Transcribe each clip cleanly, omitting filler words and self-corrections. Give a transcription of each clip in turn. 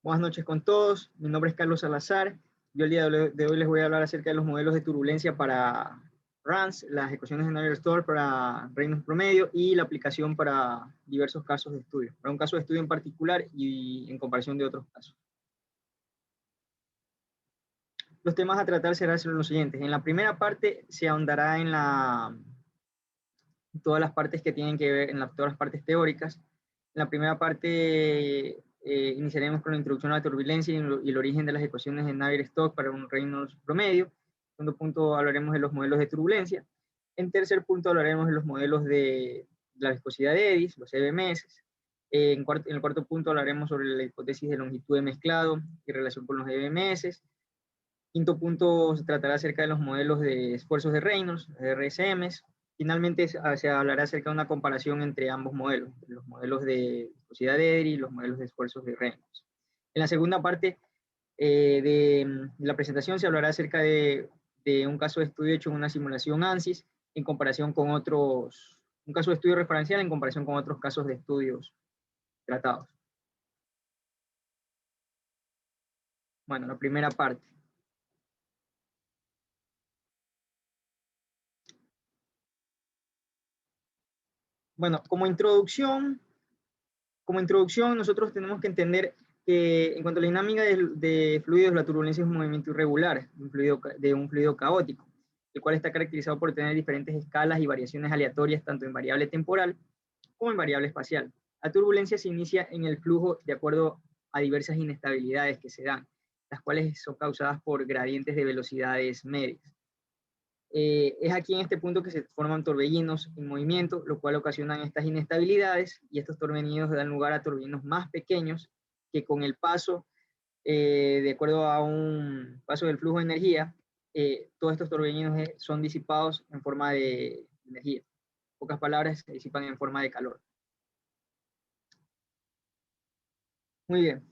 Buenas noches con todos. Mi nombre es Carlos Salazar. Yo el día de hoy les voy a hablar acerca de los modelos de turbulencia para RANS, las ecuaciones de Navier-Stokes para Reynolds promedio y la aplicación para diversos casos de estudio. Para un caso de estudio en particular y en comparación de otros casos. Los temas a tratar serán los siguientes. En la primera parte se ahondará en todas las partes que tienen que ver, todas las partes teóricas. En la primera parte iniciaremos con la introducción a la turbulencia y el origen de las ecuaciones de Navier-Stokes para un Reynolds promedio. En segundo punto hablaremos de los modelos de turbulencia. En tercer punto hablaremos de los modelos de la viscosidad de eddies, los EBMS. En el cuarto punto hablaremos sobre la hipótesis de longitud de mezclado y relación con los EBMS. Quinto punto se tratará acerca de los modelos de esfuerzos de Reynolds, RSMs. Finalmente se hablará acerca de una comparación entre ambos modelos, los modelos de viscosidad de Eddy y los modelos de esfuerzos de Reynolds. En la segunda parte de la presentación se hablará acerca de un caso de estudio hecho en una simulación ANSYS en comparación con otros, un caso de estudio referencial en comparación con otros casos de estudios tratados. Bueno, la primera parte. Bueno, como introducción nosotros tenemos que entender que en cuanto a la dinámica de fluidos, la turbulencia es un movimiento irregular de un fluido caótico, el cual está caracterizado por tener diferentes escalas y variaciones aleatorias tanto en variable temporal como en variable espacial. La turbulencia se inicia en el flujo de acuerdo a diversas inestabilidades que se dan, las cuales son causadas por gradientes de velocidades medias. Es aquí en este punto que se forman torbellinos en movimiento, lo cual ocasionan estas inestabilidades, y estos torbellinos dan lugar a torbellinos más pequeños que con el paso, de acuerdo a un paso del flujo de energía, todos estos torbellinos son disipados en forma de energía. En pocas palabras, se disipan en forma de calor. Muy bien.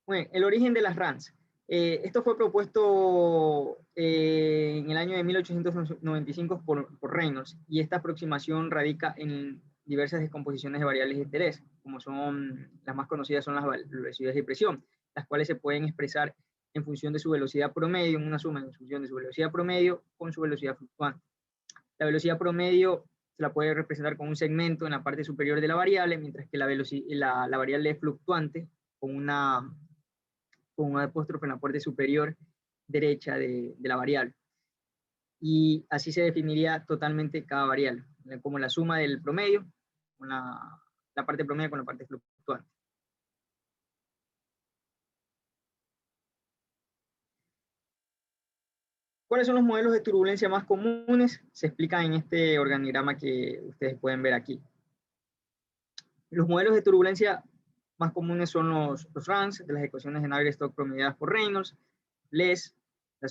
Bueno, el origen de las RANs. Esto fue propuesto en el año de 1895 por Reynolds, y esta aproximación radica en diversas descomposiciones de variables de interés, como son las más conocidas son las velocidades de presión, las cuales se pueden expresar en función de su velocidad promedio, en una suma en función de su velocidad promedio con su velocidad fluctuante. La velocidad promedio se la puede representar con un segmento en la parte superior de la variable, mientras que la variable fluctuante con un apóstrofe en la parte superior derecha de la variable. Y así se definiría totalmente cada variable, como la suma del promedio, con la parte promedio con la parte fluctuante. ¿Cuáles son los modelos de turbulencia más comunes? Se explican en este organigrama que ustedes pueden ver aquí. Los modelos de turbulencia más comunes son los RANS, de las ecuaciones de Navier-Stokes promediadas por Reynolds, LES,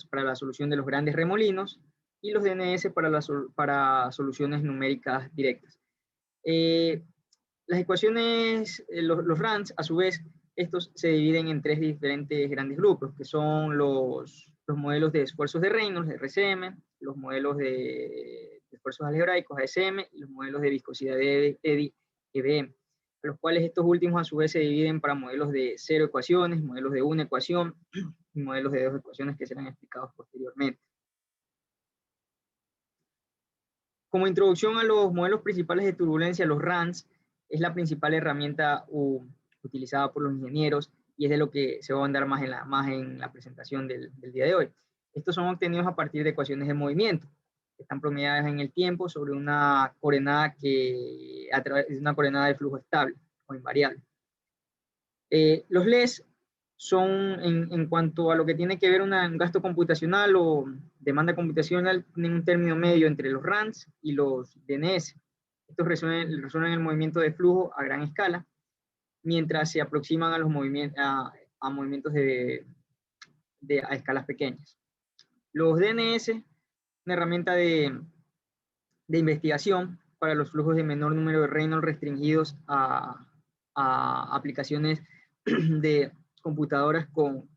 para la solución de los grandes remolinos, y los DNS para soluciones numéricas directas. Las ecuaciones, los RANS, a su vez, estos se dividen en tres diferentes grandes grupos, que son los modelos de esfuerzos de Reynolds, RSM, los modelos de esfuerzos algebraicos, ASM, y los modelos de viscosidad de Eddy, EBM, los cuales estos últimos a su vez se dividen para modelos de 0 ecuaciones, modelos de 1 ecuación y modelos de 2 ecuaciones que serán explicados posteriormente. Como introducción a los modelos principales de turbulencia, los RANS es la principal herramienta utilizada por los ingenieros, y es de lo que se va a andar más en la presentación del día de hoy. Estos son obtenidos a partir de ecuaciones de movimiento, que están promediadas en el tiempo sobre una coordenada a través de una coordenada de flujo estable o invariable. Los LES son, en cuanto a lo que tiene que ver un gasto computacional o demanda computacional, tienen un término medio entre los RANS y los DNS. Estos resuelven el movimiento de flujo a gran escala, mientras se aproximan a los movimientos a escalas pequeñas. Los DNS, una herramienta de investigación para los flujos de menor número de Reynolds restringidos a aplicaciones de computadoras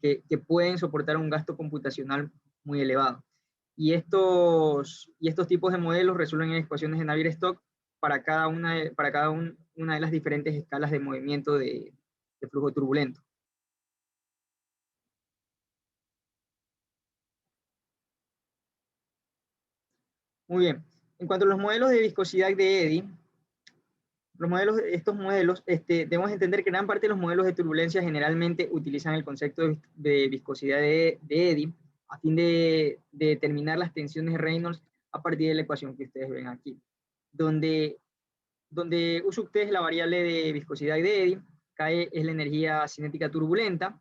que pueden soportar un gasto computacional muy elevado. Y estos tipos de modelos resuelven en ecuaciones de Navier-Stokes para una de las diferentes escalas de movimiento de flujo turbulento. Muy bien. En cuanto a los modelos de viscosidad de Eddy, estos modelos, debemos entender que gran parte de los modelos de turbulencia generalmente utilizan el concepto de viscosidad de Eddy a fin de determinar las tensiones de Reynolds a partir de la ecuación que ustedes ven aquí, donde usa ustedes la variable de viscosidad de Eddy, K es la energía cinética turbulenta.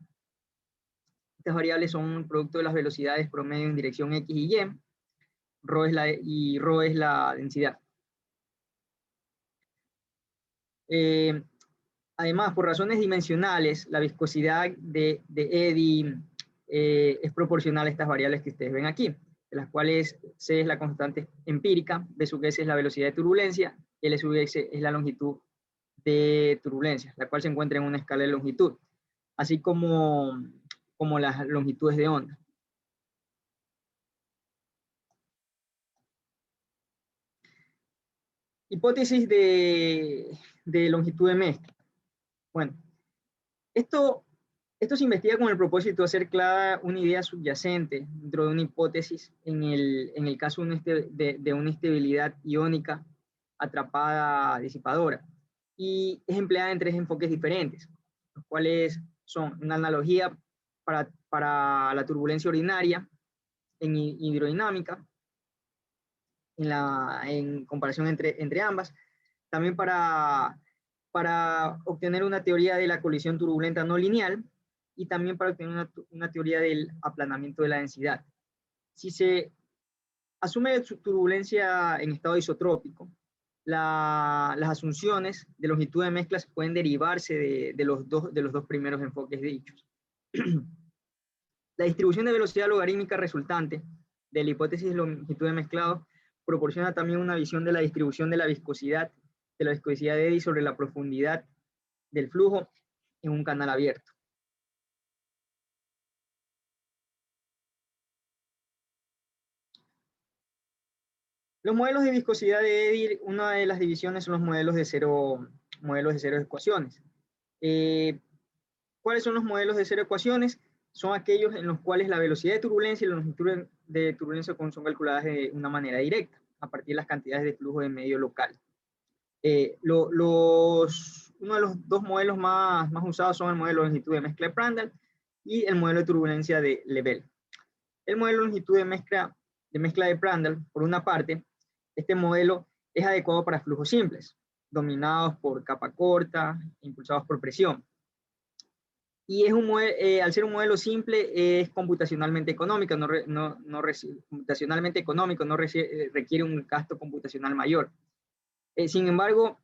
Estas variables son un producto de las velocidades promedio en dirección X y Y, ρ es la densidad. Además, por razones dimensionales, la viscosidad de Eddy es proporcional a estas variables que ustedes ven aquí, de las cuales C es la constante empírica, B sub S es la velocidad de turbulencia, L sub S es la longitud de turbulencia, la cual se encuentra en una escala de longitud, así como las longitudes de onda. Hipótesis de longitud de mezcla. Bueno, esto se investiga con el propósito de hacer clara una idea subyacente dentro de una hipótesis en el caso de una estabilidad iónica atrapada disipadora. Y es empleada en tres enfoques diferentes, los cuales son una analogía para la turbulencia ordinaria en hidrodinámica, en comparación entre ambas, también para obtener una teoría de la colisión turbulenta no lineal y también para obtener una teoría del aplanamiento de la densidad. Si se asume turbulencia en estado isotrópico, las asunciones de longitud de mezclas pueden derivarse de los dos primeros enfoques dichos. La distribución de velocidad logarítmica resultante de la hipótesis de longitud de mezclado proporciona también una visión de la distribución de la viscosidad de Eddy sobre la profundidad del flujo en un canal abierto. Los modelos de viscosidad de Eddy, una de las divisiones son los modelos de cero ecuaciones. ¿Cuáles son los modelos de cero ecuaciones? Son aquellos en los cuales la velocidad de turbulencia y la longitud de turbulencia son calculadas de una manera directa, a partir de las cantidades de flujo de medio local. Uno de los dos modelos más usados son el modelo de longitud de mezcla de Prandtl y el modelo de turbulencia de Lebel. El modelo de longitud de mezcla de Prandtl, por una parte, este modelo es adecuado para flujos simples, dominados por capa corta, impulsados por presión. Y es al ser un modelo simple, es computacionalmente económico, requiere un gasto computacional mayor. Sin embargo,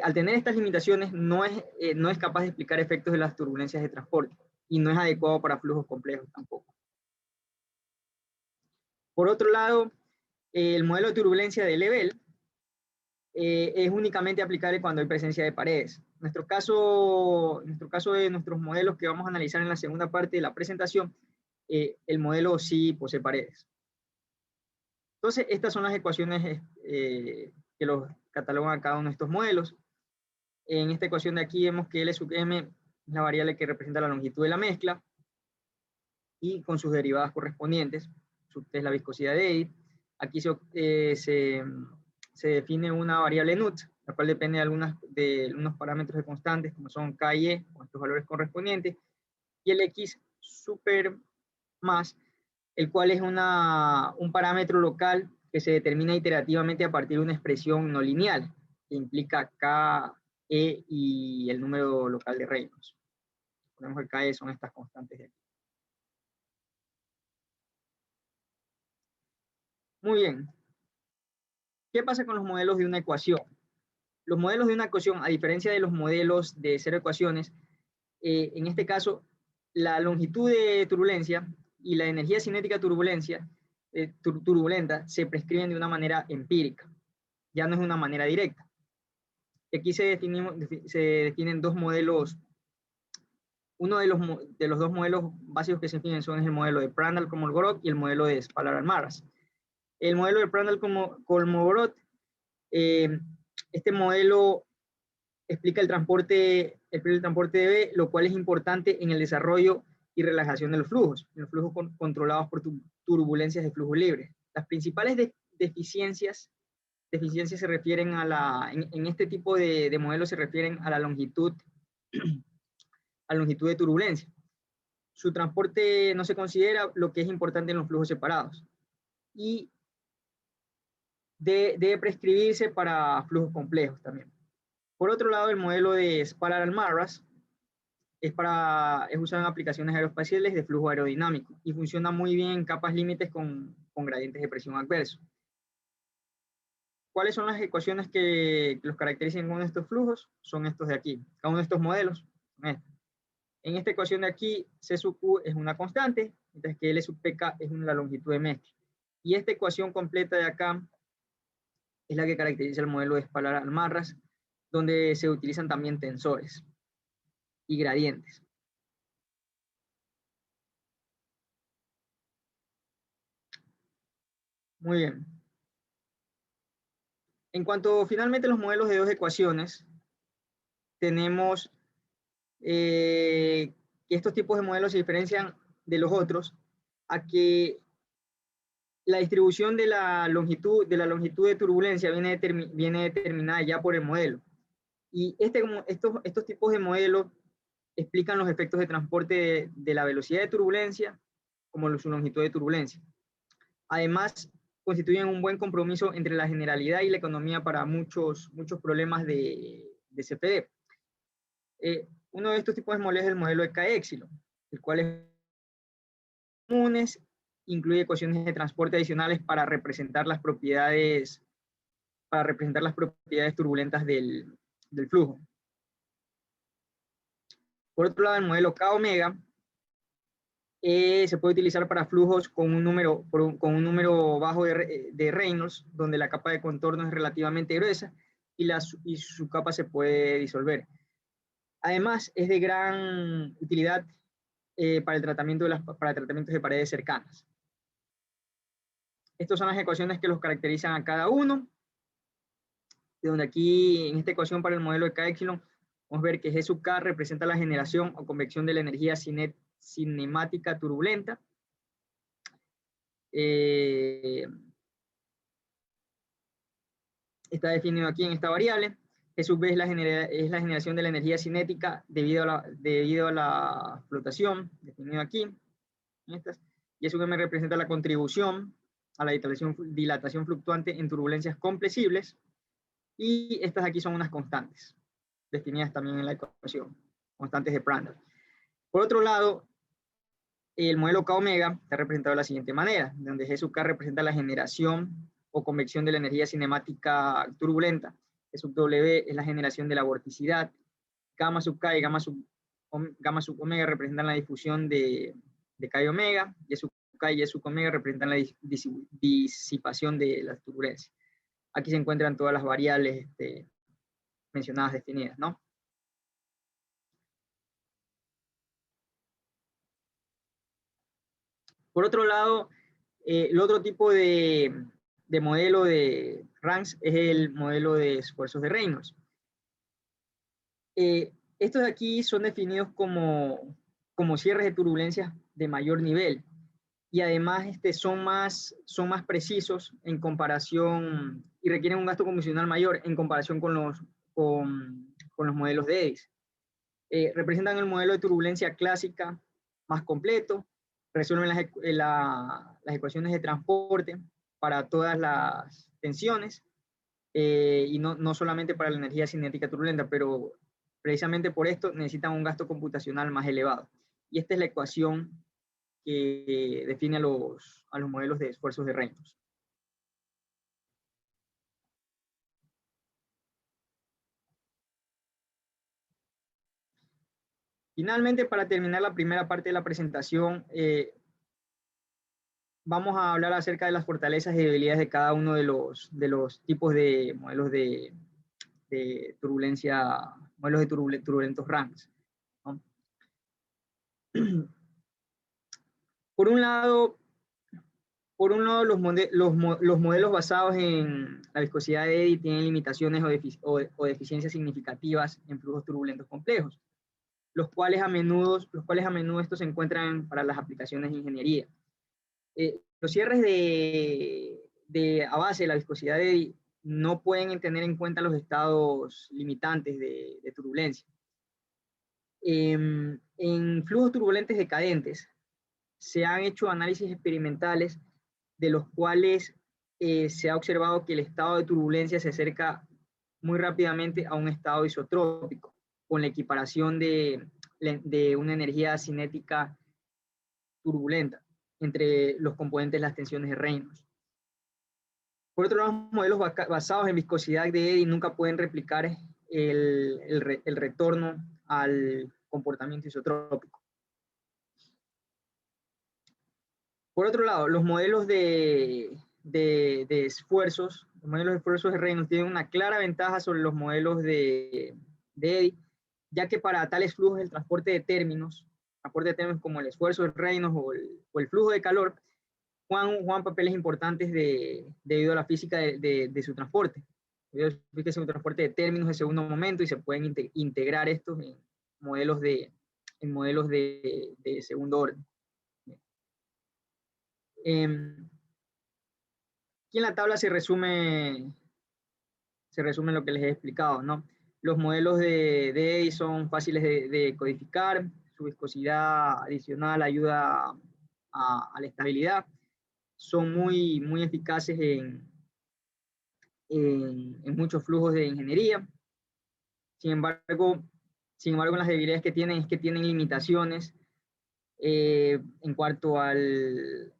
al tener estas limitaciones, no es capaz de explicar efectos de las turbulencias de transporte y no es adecuado para flujos complejos tampoco. Por otro lado, el modelo de turbulencia de Lebel es únicamente aplicable cuando hay presencia de paredes. En nuestro caso de nuestros modelos que vamos a analizar en la segunda parte de la presentación, el modelo sí posee paredes. Entonces, estas son las ecuaciones que los catalogan a cada uno de estos modelos. En esta ecuación de aquí vemos que L sub m es la variable que representa la longitud de la mezcla y con sus derivadas correspondientes, sub t es la viscosidad de Eddy. Aquí se define una variable NUT, la cual depende de unos parámetros de constantes, como son K y E, con estos valores correspondientes, y el X super más, el cual es un parámetro local que se determina iterativamente a partir de una expresión no lineal, que implica K, E y el número local de Reynolds. Ponemos que K, E son estas constantes de aquí. Muy bien. ¿Qué pasa con los modelos de una ecuación? Los modelos de una ecuación, a diferencia de los modelos de cero ecuaciones, en este caso, la longitud de turbulencia y la energía cinética turbulenta se prescriben de una manera empírica, ya no es una manera directa. Aquí se definen dos modelos Uno de los dos modelos básicos que se definen son el modelo de Prandtl-Kolmogorov y el modelo de Spalart-Marras. El modelo de Prandtl-Kolmogorov, este modelo explica el transporte de B, lo cual es importante en el desarrollo y relajación de los flujos controlados por turbulencias de flujo libre. Las principales deficiencias se refieren en este tipo de modelos se refieren a la longitud de turbulencia. Su transporte no se considera lo que es importante en los flujos separados y debe prescribirse para flujos complejos también. Por otro lado, el modelo de Spalart-Marras es usado en aplicaciones aeroespaciales de flujo aerodinámico y funciona muy bien en capas límites con gradientes de presión adversos. ¿Cuáles son las ecuaciones que los caracterizan con estos flujos? Son estos de aquí. Cada uno de estos modelos son estos. En esta ecuación de aquí, C sub Q es una constante, mientras que L sub PK es la longitud de mezcla. Y esta ecuación completa de acá es la que caracteriza el modelo de Spalart-Marras, donde se utilizan también tensores y gradientes. Muy bien. En cuanto finalmente a los modelos de dos ecuaciones, tenemos que estos tipos de modelos se diferencian de los otros a que la distribución de la longitud de turbulencia viene determinada ya por el modelo. Y estos tipos de modelos explican los efectos de transporte de la velocidad de turbulencia como su longitud de turbulencia. Además, constituyen un buen compromiso entre la generalidad y la economía para muchos problemas de CFD. Uno de estos tipos de modelos es el modelo de K-Epsilon, el cual es comunes, incluye ecuaciones de transporte adicionales para representar las propiedades turbulentas del flujo. Por otro lado, el modelo K-Omega se puede utilizar para flujos con un número bajo de Reynolds, donde la capa de contorno es relativamente gruesa y su capa se puede disolver. Además, es de gran utilidad para tratamientos de paredes cercanas. Estas son las ecuaciones que los caracterizan a cada uno. De donde aquí, en esta ecuación para el modelo de K-Epsilon, vamos a ver que G sub K representa la generación o convección de la energía cinemática turbulenta. Está definido aquí en esta variable. G sub B es la generación de la energía cinética debido a la flotación, definido aquí. Y eso que me representa la contribución a la dilatación fluctuante en turbulencias compresibles. Y estas aquí son unas constantes, definidas también en la ecuación, constantes de Prandtl. Por otro lado, el modelo K-Omega está representado de la siguiente manera, donde G sub K representa la generación o convección de la energía cinemática turbulenta, G sub W es la generación de la vorticidad, gamma sub K y gamma sub omega representan la difusión de K y omega, Y sub K y Y sub omega representan la disipación de las turbulencias. Aquí se encuentran todas las variables mencionadas, definidas, ¿no? Por otro lado, el otro tipo de modelo de RANS es el modelo de esfuerzos de Reynolds. Estos de aquí son definidos como cierres de turbulencias de mayor nivel y además son más precisos en comparación y requieren un gasto computacional mayor en comparación con los modelos de EDIS. Representan el modelo de turbulencia clásica más completo, resuelven las ecuaciones de transporte para todas las tensiones y no solamente para la energía cinética turbulenta, pero precisamente por esto necesitan un gasto computacional más elevado. Y esta es la ecuación que define a los modelos de esfuerzos de Reynolds. Finalmente, para terminar la primera parte de la presentación, vamos a hablar acerca de las fortalezas y debilidades de cada uno de los tipos de modelos de turbulencia, modelos de turbulentos RANS, ¿no? Por un lado, los modelos basados en la viscosidad de Eddy tienen limitaciones o deficiencias significativas en flujos turbulentos complejos, los cuales a menudo estos se encuentran para las aplicaciones de ingeniería. Los cierres a base de la viscosidad de Eddy no pueden tener en cuenta los estados limitantes de turbulencia. En flujos turbulentos decadentes se han hecho análisis experimentales de los cuales se ha observado que el estado de turbulencia se acerca muy rápidamente a un estado isotrópico, con la equiparación de una energía cinética turbulenta entre los componentes de las tensiones de Reynolds. Por otro lado, los modelos basados en viscosidad de Eddy nunca pueden replicar el retorno al comportamiento isotrópico. Por otro lado, los modelos de esfuerzos, los modelos de esfuerzos de Reynolds tienen una clara ventaja sobre los modelos de Eddy, ya que para tales flujos el transporte de términos como el esfuerzo de Reynolds o el flujo de calor, juegan papeles importantes debido a la física de su transporte. Debido a que es un transporte de términos de segundo momento y se pueden integrar estos en modelos de segundo orden. Aquí en la tabla se resume lo que les he explicado, ¿no? Los modelos de Eddy son fáciles de codificar, su viscosidad adicional ayuda a la estabilidad, son muy eficaces en muchos flujos de ingeniería. Sin embargo, las debilidades que tienen es que tienen limitaciones en cuanto al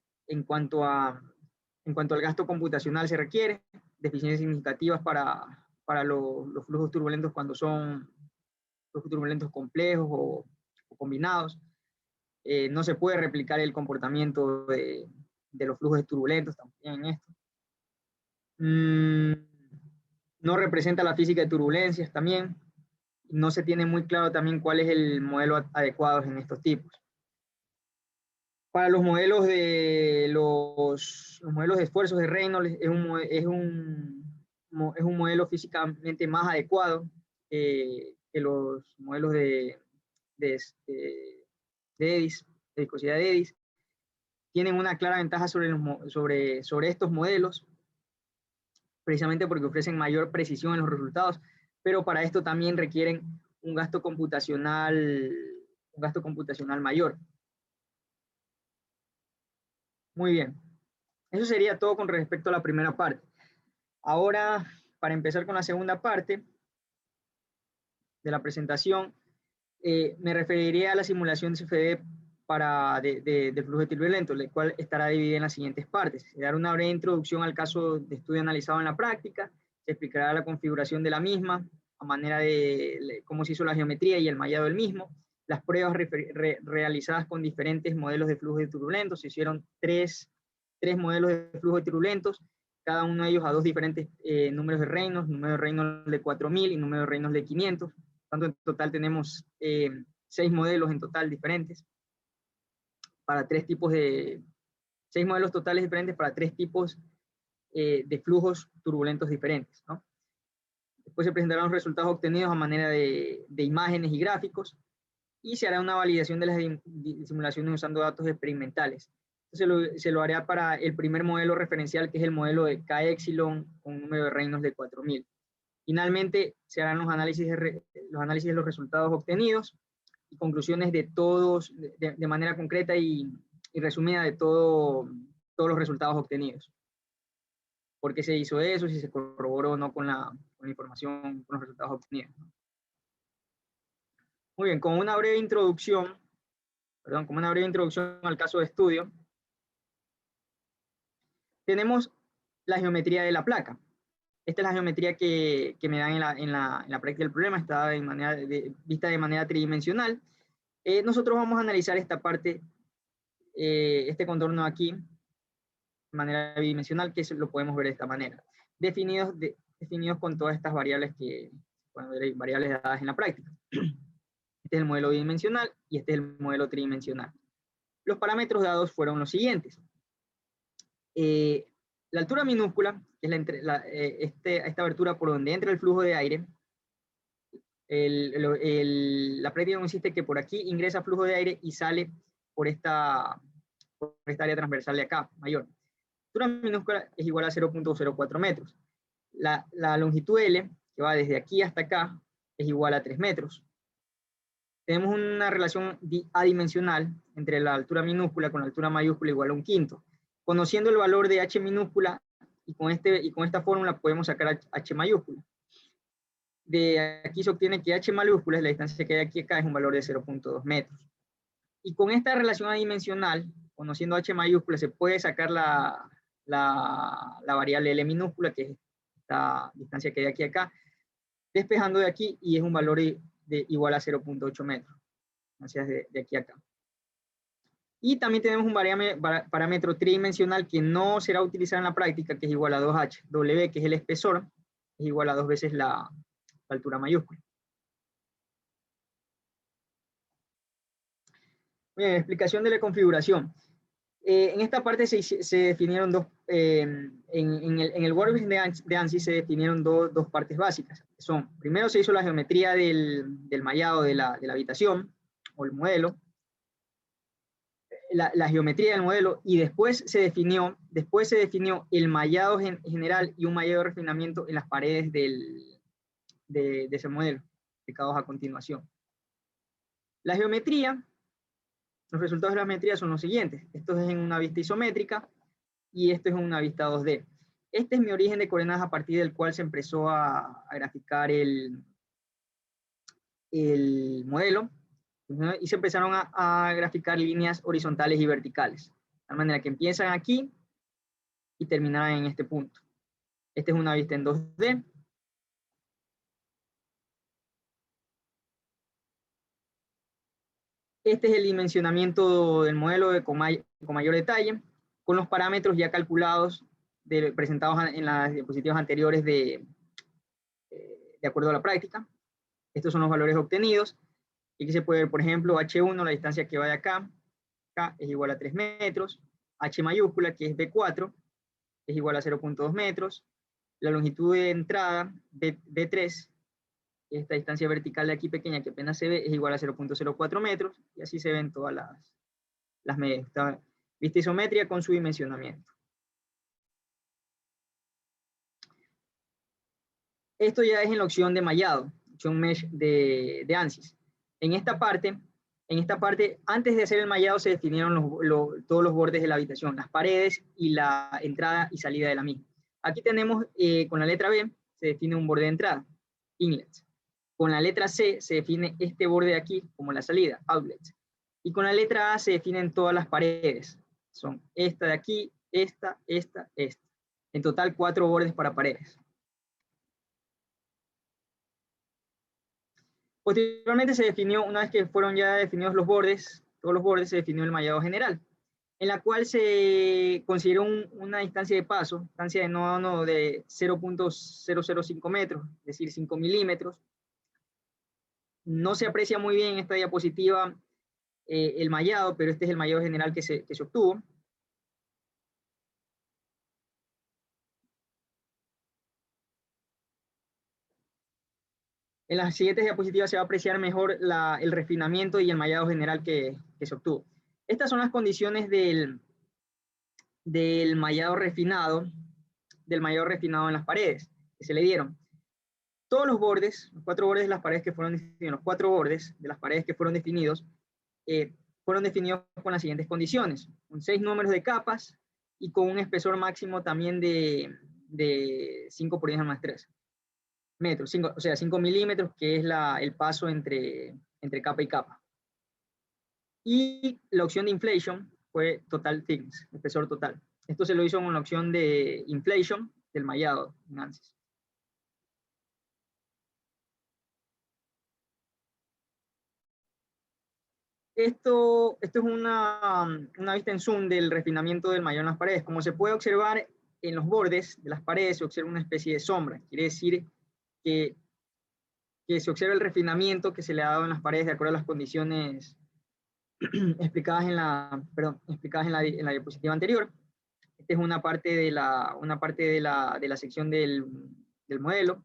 gasto computacional se requiere, deficiencias significativas para los flujos turbulentos cuando son flujos turbulentos complejos o combinados. No se puede replicar el comportamiento de los flujos turbulentos también en esto. No representa la física de turbulencias también. No se tiene muy claro también cuál es el modelo adecuado en estos tipos. Para los modelos de esfuerzos de Reynolds es un modelo físicamente más adecuado que los modelos de Eddy, de viscosidad de Eddy. Tienen una clara ventaja sobre estos modelos, precisamente porque ofrecen mayor precisión en los resultados, pero para esto también requieren un gasto computacional mayor. Muy bien. Eso sería todo con respecto a la primera parte. Ahora, para empezar con la segunda parte de la presentación, me referiría a la simulación de CFD de flujo turbulento, la cual estará dividida en las siguientes partes. Se dará una breve introducción al caso de estudio analizado en la práctica, se explicará la configuración de la misma, a manera de cómo se hizo la geometría y el mallado del mismo, las pruebas realizadas con diferentes modelos de flujo turbulentos. Se hicieron tres modelos de flujo turbulentos, cada uno de ellos a dos diferentes números de Reynolds, número de Reynolds de 4000 y número de Reynolds de 500. Tanto en total tenemos 6 modelos en total diferentes para 6 modelos totales diferentes para 3 tipos de flujos turbulentos diferentes, ¿no? Después se presentarán los resultados obtenidos a manera de imágenes y gráficos y se hará una validación de las simulaciones usando datos experimentales. Se lo hará para el primer modelo referencial, que es el modelo de K-epsilon con un número de Reynolds de 4000. Finalmente, se harán los análisis de los resultados obtenidos y conclusiones de manera concreta y resumida de todos los resultados obtenidos. ¿Por qué se hizo eso? Si se corroboró o no con la información, con los resultados obtenidos. Muy bien, como una breve introducción al caso de estudio, tenemos la geometría de la placa. Esta es la geometría que me dan en la práctica del problema, está vista de manera tridimensional. Nosotros vamos a analizar esta parte, este contorno aquí, de manera bidimensional, que lo podemos ver de esta manera. Definidos con todas estas variables variables dadas en la práctica. Este es el modelo bidimensional y este es el modelo tridimensional. Los parámetros dados fueron los siguientes. La altura minúscula, que es esta abertura por donde entra el flujo de aire. La práctica consiste en que por aquí ingresa flujo de aire y sale por esta área transversal de acá, mayor. La altura minúscula es igual a 0.04 metros. La longitud L, que va desde aquí hasta acá, es igual a 3 metros. Tenemos una relación adimensional entre la altura minúscula con la altura mayúscula igual a 1/5. Conociendo el valor de h minúscula y con esta fórmula podemos sacar h mayúscula. De aquí se obtiene que h mayúscula, es la distancia que hay aquí acá, es un valor de 0.2 metros. Y con esta relación adimensional, conociendo h mayúscula, se puede sacar la variable L minúscula, que es esta distancia que hay aquí acá, despejando de aquí, y es un valor igual a 0.8 metros. Hacia de aquí a acá. Y también tenemos un parámetro tridimensional que no será utilizado en la práctica, que es igual a 2h. W, que es el espesor, es igual a 2 veces la altura mayúscula. Bien, explicación de la configuración. En esta parte se definieron dos, en el workbench de ANSYS se definieron dos partes básicas. Primero se hizo la geometría del mallado de la habitación, o el modelo, la geometría del modelo, y después se definió el mallado general y un mallado de refinamiento en las paredes de ese modelo, explicados a continuación. La geometría, los resultados de la geometría son los siguientes. Esto es en una vista isométrica y esto es en una vista 2D. Este es mi origen de coordenadas a partir del cual se empezó a graficar el modelo, y se empezaron a graficar líneas horizontales y verticales, de tal manera que empiezan aquí y terminan en este punto. Esta es una vista en 2D. Este es el dimensionamiento del modelo con mayor detalle, con los parámetros ya calculados, presentados en las diapositivas anteriores de acuerdo a la práctica. Estos son los valores obtenidos. Y aquí se puede ver, por ejemplo, H1, la distancia que va de acá es igual a 3 metros. H mayúscula, que es B4, es igual a 0.2 metros. La longitud de entrada, B3, esta distancia vertical de aquí pequeña que apenas se ve, es igual a 0.04 metros. Y así se ven todas las medidas. Esta vista isométrica con su dimensionamiento. Esto ya es en la opción de mallado, opción mesh de ANSYS. En esta parte, antes de hacer el mallado se definieron todos los bordes de la habitación, las paredes y la entrada y salida de la misma. Aquí tenemos, con la letra B, se define un borde de entrada, inlets. Con la letra C se define este borde de aquí como la salida, outlets. Y con la letra A se definen todas las paredes. Son esta de aquí, esta. En total 4 bordes para paredes. Posteriormente se definió, una vez que fueron ya definidos los bordes, todos los bordes, se definió el mallado general, en la cual se consideró una distancia de paso, distancia de nodo a nodo de 0.005 metros, es decir, 5 milímetros. No se aprecia muy bien en esta diapositiva el mallado, pero este es el mallado general que se obtuvo. En las siguientes diapositivas se va a apreciar mejor el refinamiento y el mallado general que se obtuvo. Estas son las condiciones del mallado refinado, en las paredes que se le dieron. Todos los bordes, los 4 bordes de las paredes que fueron definidos, los 4 bordes de las paredes que fueron definidos con las siguientes condiciones, con 6 números de capas y con un espesor máximo también de 5 por 10 más 3 metros, o sea, 5 milímetros, que es el paso entre capa y capa. Y la opción de inflation fue total thickness, espesor total. Esto se lo hizo con la opción de inflation del mallado en ANSYS. Esto es una vista en zoom del refinamiento del mallado en las paredes. Como se puede observar, en los bordes de las paredes se observa una especie de sombra. Quiere decir que que se observa el refinamiento que se le ha dado en las paredes de acuerdo a las condiciones explicadas en la diapositiva anterior. Esta es una parte de la sección del modelo.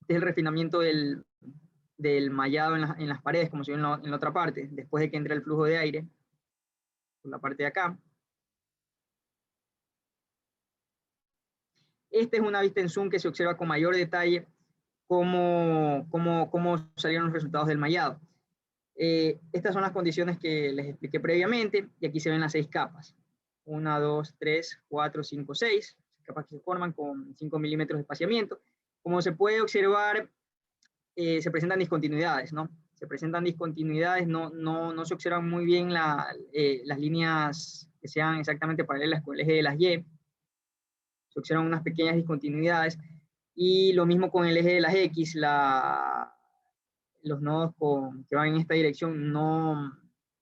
Este es el refinamiento del mallado en las paredes, como se ve en la otra parte, después de que entre el flujo de aire, por la parte de acá. Esta es una vista en zoom que se observa con mayor detalle cómo salieron los resultados del mallado. Estas son las condiciones que les expliqué previamente, y aquí se ven las 6 capas. 1, 2, 3, 4, 5, 6, capas que se forman con 5 milímetros de espaciamiento. Como se puede observar, se presentan discontinuidades, ¿no? Se presentan discontinuidades, no se observan muy bien las líneas que sean exactamente paralelas con el eje de las Y. Se observan unas pequeñas discontinuidades, y lo mismo con el eje de las X, los nodos que van en esta dirección no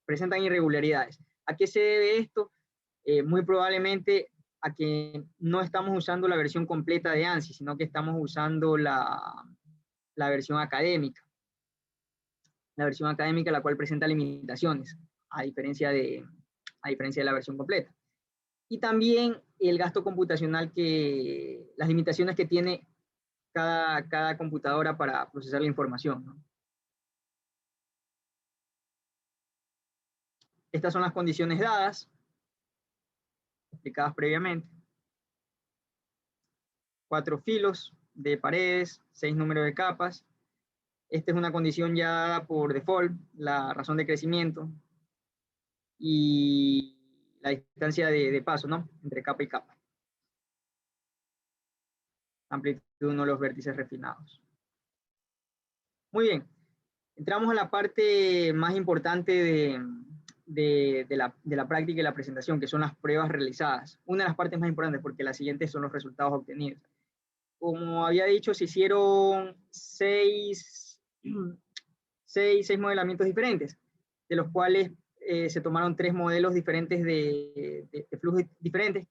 presentan irregularidades. ¿A qué se debe esto? Muy probablemente a que no estamos usando la versión completa de ANSYS, sino que estamos usando la versión académica. La versión académica, la cual presenta limitaciones, a diferencia de la versión completa. Y también el gasto computacional, las limitaciones que tiene cada computadora para procesar la información, ¿no? Estas son las condiciones dadas, explicadas previamente. 4 filos de paredes, 6 números de capas. Esta es una condición ya dada por default, la razón de crecimiento y la distancia de paso, ¿no? Entre capa y capa. Amplitud de uno de los vértices refinados. Muy bien. Entramos a la parte más importante de la práctica y la presentación, que son las pruebas realizadas. Una de las partes más importantes, porque las siguientes son los resultados obtenidos. Como había dicho, se hicieron 6 modelamientos diferentes, de los cuales se tomaron 3 modelos diferentes de flujos diferentes,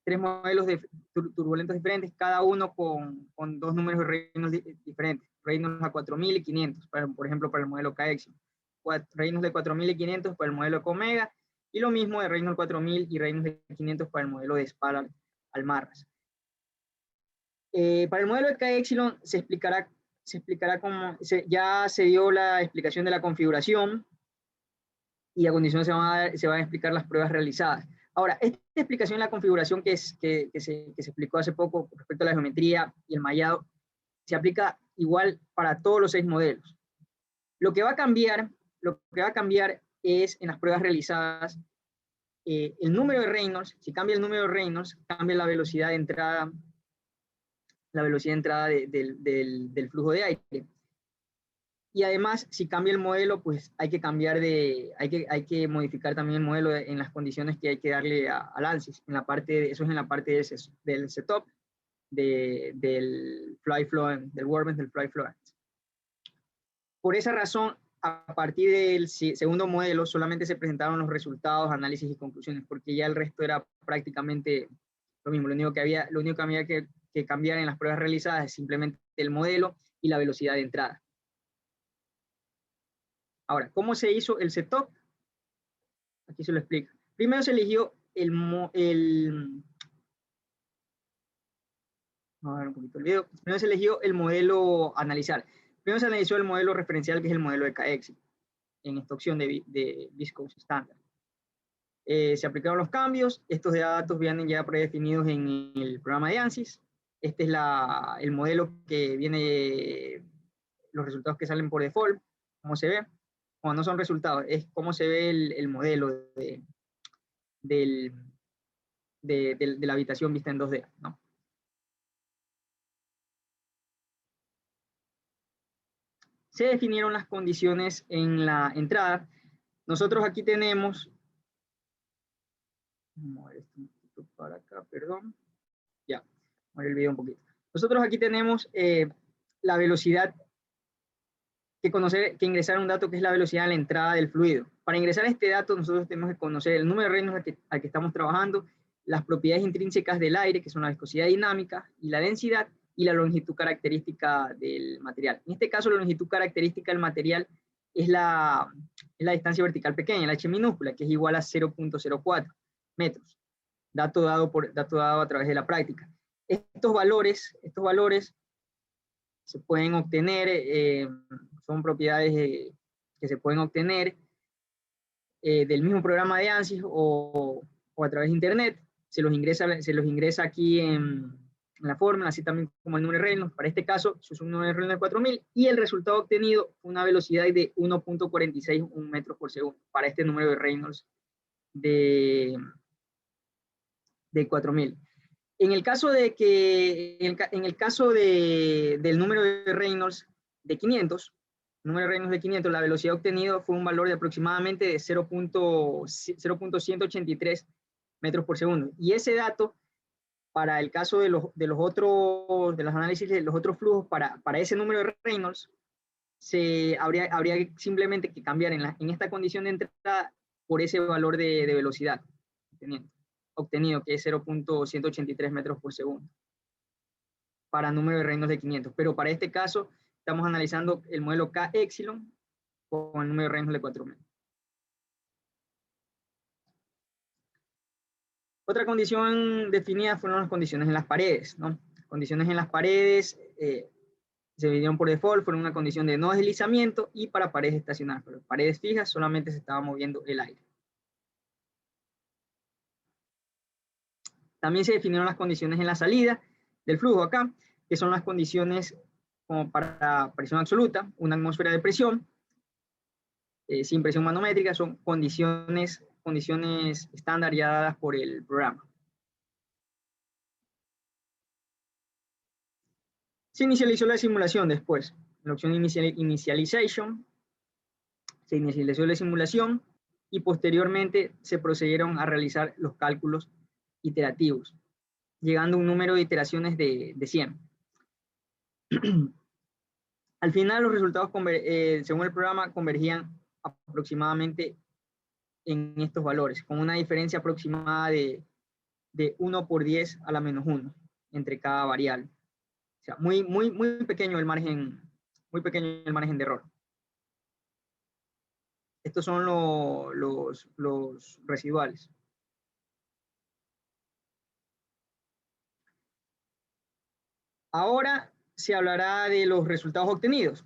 3 modelos turbulentos diferentes, cada uno con 2 números de Reynolds diferentes. Reynolds a 4500, por ejemplo, para el modelo KX. Reynolds de 4500 para el modelo Omega, y lo mismo de Reynolds 4000 y Reynolds de 500 para el modelo de Spallard-Almarraz. Para el modelo de KX se explicará cómo ya se dio la explicación de la configuración, y a continuación se van a explicar las pruebas realizadas. Ahora, esta explicación de la configuración que se explicó hace poco respecto a la geometría y el mallado, se aplica igual para todos los 6 modelos. Lo que va a cambiar es en las pruebas realizadas el número de Reynolds. Si cambia el número de Reynolds, cambia la velocidad de entrada, del flujo de aire. Y además, si cambia el modelo, pues hay que modificar también el modelo en las condiciones que hay que darle al ANSYS. Eso es en la parte del setup, del fly flow, del workbench del fly flow. Por esa razón, a partir del segundo modelo, solamente se presentaron los resultados, análisis y conclusiones, porque ya el resto era prácticamente lo mismo. Lo único que había que cambiar en las pruebas realizadas es simplemente el modelo y la velocidad de entrada. Ahora, ¿cómo se hizo el setup? Aquí se lo explico. Primero se eligió Primero se eligió el modelo a analizar. Primero se analizó el modelo referencial, que es el modelo de KX, en esta opción de Viscose Standard. Se aplicaron los cambios. Estos datos vienen ya predefinidos en el programa de ANSYS. Este es el modelo que viene, los resultados que salen por default, como se ve. Bueno, no son resultados, es cómo se ve el modelo de la habitación vista en 2D, ¿no? Se definieron las condiciones en la entrada. Nosotros aquí tenemos, vamos a mover esto un poquito para acá, perdón. Ya, voy a mover el video un poquito. Nosotros aquí tenemos la velocidad que ingresar un dato que es la velocidad de la entrada del fluido. Para ingresar este dato, nosotros tenemos que conocer el número de Reynolds al que estamos trabajando, las propiedades intrínsecas del aire, que son la viscosidad dinámica y la densidad, y la longitud característica del material. En este caso, la longitud característica del material es la distancia vertical pequeña, la h minúscula, que es igual a 0.04 metros, dato dado a través de la práctica. Estos valores se pueden obtener, son propiedades que se pueden obtener del mismo programa de ANSYS o a través de internet. Se los ingresa aquí en la fórmula, así también como el número de Reynolds. Para este caso, es un número de Reynolds de 4000 y el resultado obtenido fue una velocidad de 1.46 metros por segundo para este número de Reynolds de 4000. En el caso de que, del número de Reynolds de 500, la velocidad obtenida fue un valor de aproximadamente de 0.183 metros por segundo. Y ese dato, para el caso de los análisis de los otros flujos, para ese número de Reynolds, habría simplemente que cambiar en esta condición de entrada por ese valor de velocidad obtenido, que es 0.183 metros por segundo, para número de Reynolds de 500. Pero para este caso, estamos analizando el modelo K epsilon con el número de Reynolds de 4000. Otra condición definida fueron las condiciones en las paredes, ¿no? Condiciones en las paredes se dividieron por default, fueron una condición de no deslizamiento y para paredes estacionarias. Pero paredes fijas solamente se estaba moviendo el aire. También se definieron las condiciones en la salida del flujo acá, que son las condiciones como para presión absoluta, una atmósfera de presión, sin presión manométrica, son condiciones estándar ya dadas por el programa. Se inicializó la simulación después. En la opción Initialization, se inicializó la simulación y posteriormente se procedieron a realizar los cálculos iterativos, llegando a un número de iteraciones de 100. Al final, los resultados, según el programa, convergían aproximadamente en estos valores, con una diferencia aproximada de 1 por 10 a la menos 1 entre cada variable. O sea, muy pequeño el margen, de error. Estos son los residuales. Ahora se hablará de los resultados obtenidos,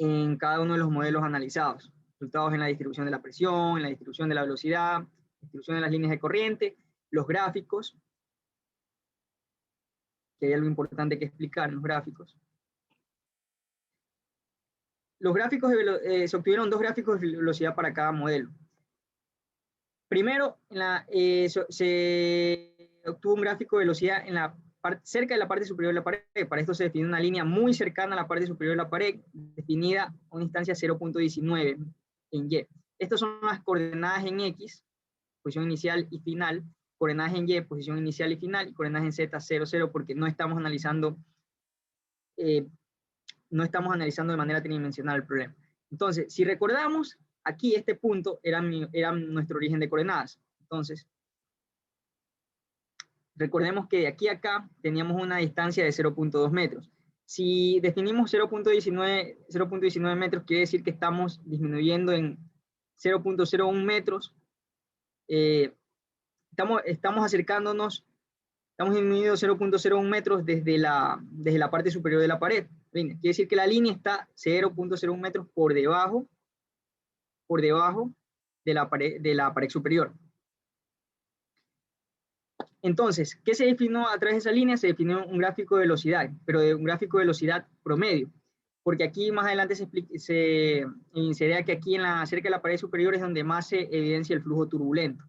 en cada uno de los modelos analizados. Resultados en la distribución de la presión, en la distribución de la velocidad, distribución de las líneas de corriente, los gráficos, que hay algo importante que explicar en los gráficos. Los gráficos se obtuvieron 2 gráficos de velocidad para cada modelo. Primero, se obtuvo un gráfico de velocidad cerca de la parte superior de la pared. Para esto se definió una línea muy cercana a la parte superior de la pared, definida a una instancia 0.19 en Y. Estas son las coordenadas en X, posición inicial y final, coordenadas en Y, posición inicial y final, y coordenadas en Z, 0, 0, porque no estamos analizando de manera tridimensional el problema. Entonces, si recordamos, aquí este punto era nuestro origen de coordenadas. Entonces, recordemos que de aquí a acá teníamos una distancia de 0.2 metros. Si definimos 0.19 metros, quiere decir que estamos disminuyendo en 0.01 metros. Estamos acercándonos, estamos disminuyendo 0.01 metros desde la parte superior de la pared. Quiere decir que la línea está 0.01 metros por debajo de la pared superior. Entonces, ¿qué se definió a través de esa línea? Se definió un gráfico de velocidad, pero de un gráfico de velocidad promedio, porque aquí más adelante se iniciaría que aquí cerca de la pared superior es donde más se evidencia el flujo turbulento.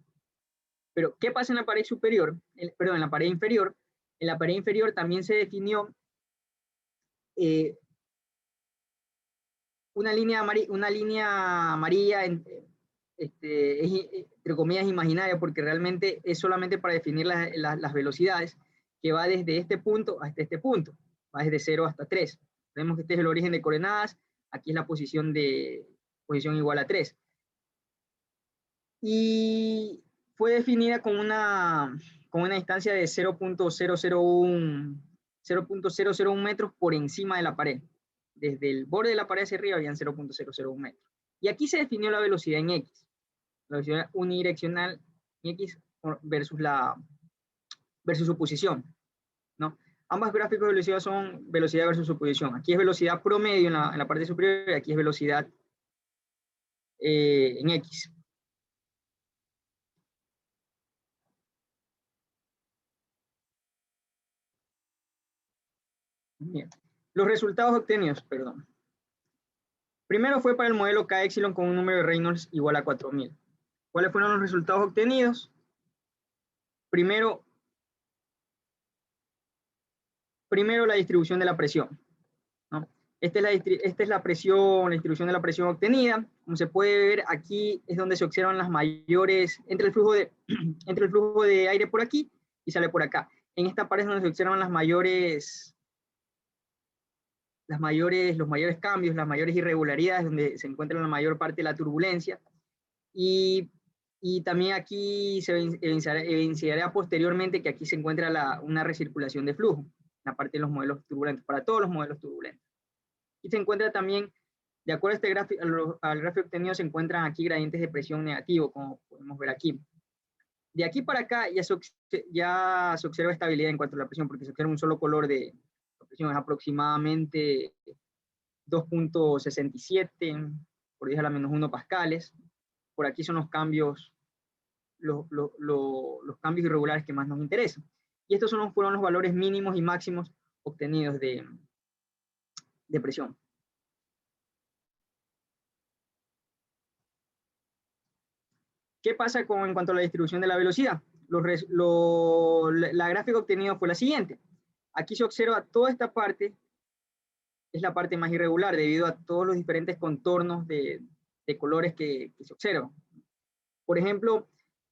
Pero, ¿qué pasa en la pared superior? En la pared inferior. En la pared inferior también se definió una línea amarilla, entre comillas, imaginaria, porque realmente es solamente para definir las velocidades, que va desde este punto hasta este punto, va desde 0 hasta 3. Vemos que este es el origen de coordenadas, aquí es la posición igual a 3. Y fue definida con una con una distancia de 0.001 metros por encima de la pared. Desde el borde de la pared hacia arriba habían 0.001 metros. Y aquí se definió la velocidad en X, la velocidad unidireccional en X versus su posición, ¿no? Ambos gráficos de velocidad son velocidad versus su posición. Aquí es velocidad promedio en la parte superior y aquí es velocidad en X. Bien. Los resultados obtenidos, perdón. Primero fue para el modelo K epsilon con un número de Reynolds igual a 4000. ¿Cuáles fueron los resultados obtenidos? Primero la distribución de la presión, ¿no? Esta es la presión, la distribución de la presión obtenida. Como se puede ver, aquí es donde se observan las mayores, entre el flujo de aire por aquí y sale por acá. En esta parte es donde se observan los mayores cambios, las mayores irregularidades, donde se encuentra la mayor parte de la turbulencia. Y también aquí se evidenciará posteriormente que aquí se encuentra una recirculación de flujo, la parte de los modelos turbulentos, para todos los modelos turbulentos. Y se encuentra también, de acuerdo a este gráfico, al gráfico obtenido, se encuentran aquí gradientes de presión negativo, como podemos ver aquí. De aquí para acá ya se observa estabilidad en cuanto a la presión, porque se observa un solo color de presión, es aproximadamente 2.67 por 10 a la menos 1 pascales. Por aquí son los cambios, los cambios irregulares que más nos interesan. Y estos fueron los valores mínimos y máximos obtenidos de presión. ¿Qué pasa en cuanto a la distribución de la velocidad? La gráfica obtenida fue la siguiente. Aquí se observa toda esta parte, es la parte más irregular debido a todos los diferentes contornos de colores que se observan. Por ejemplo,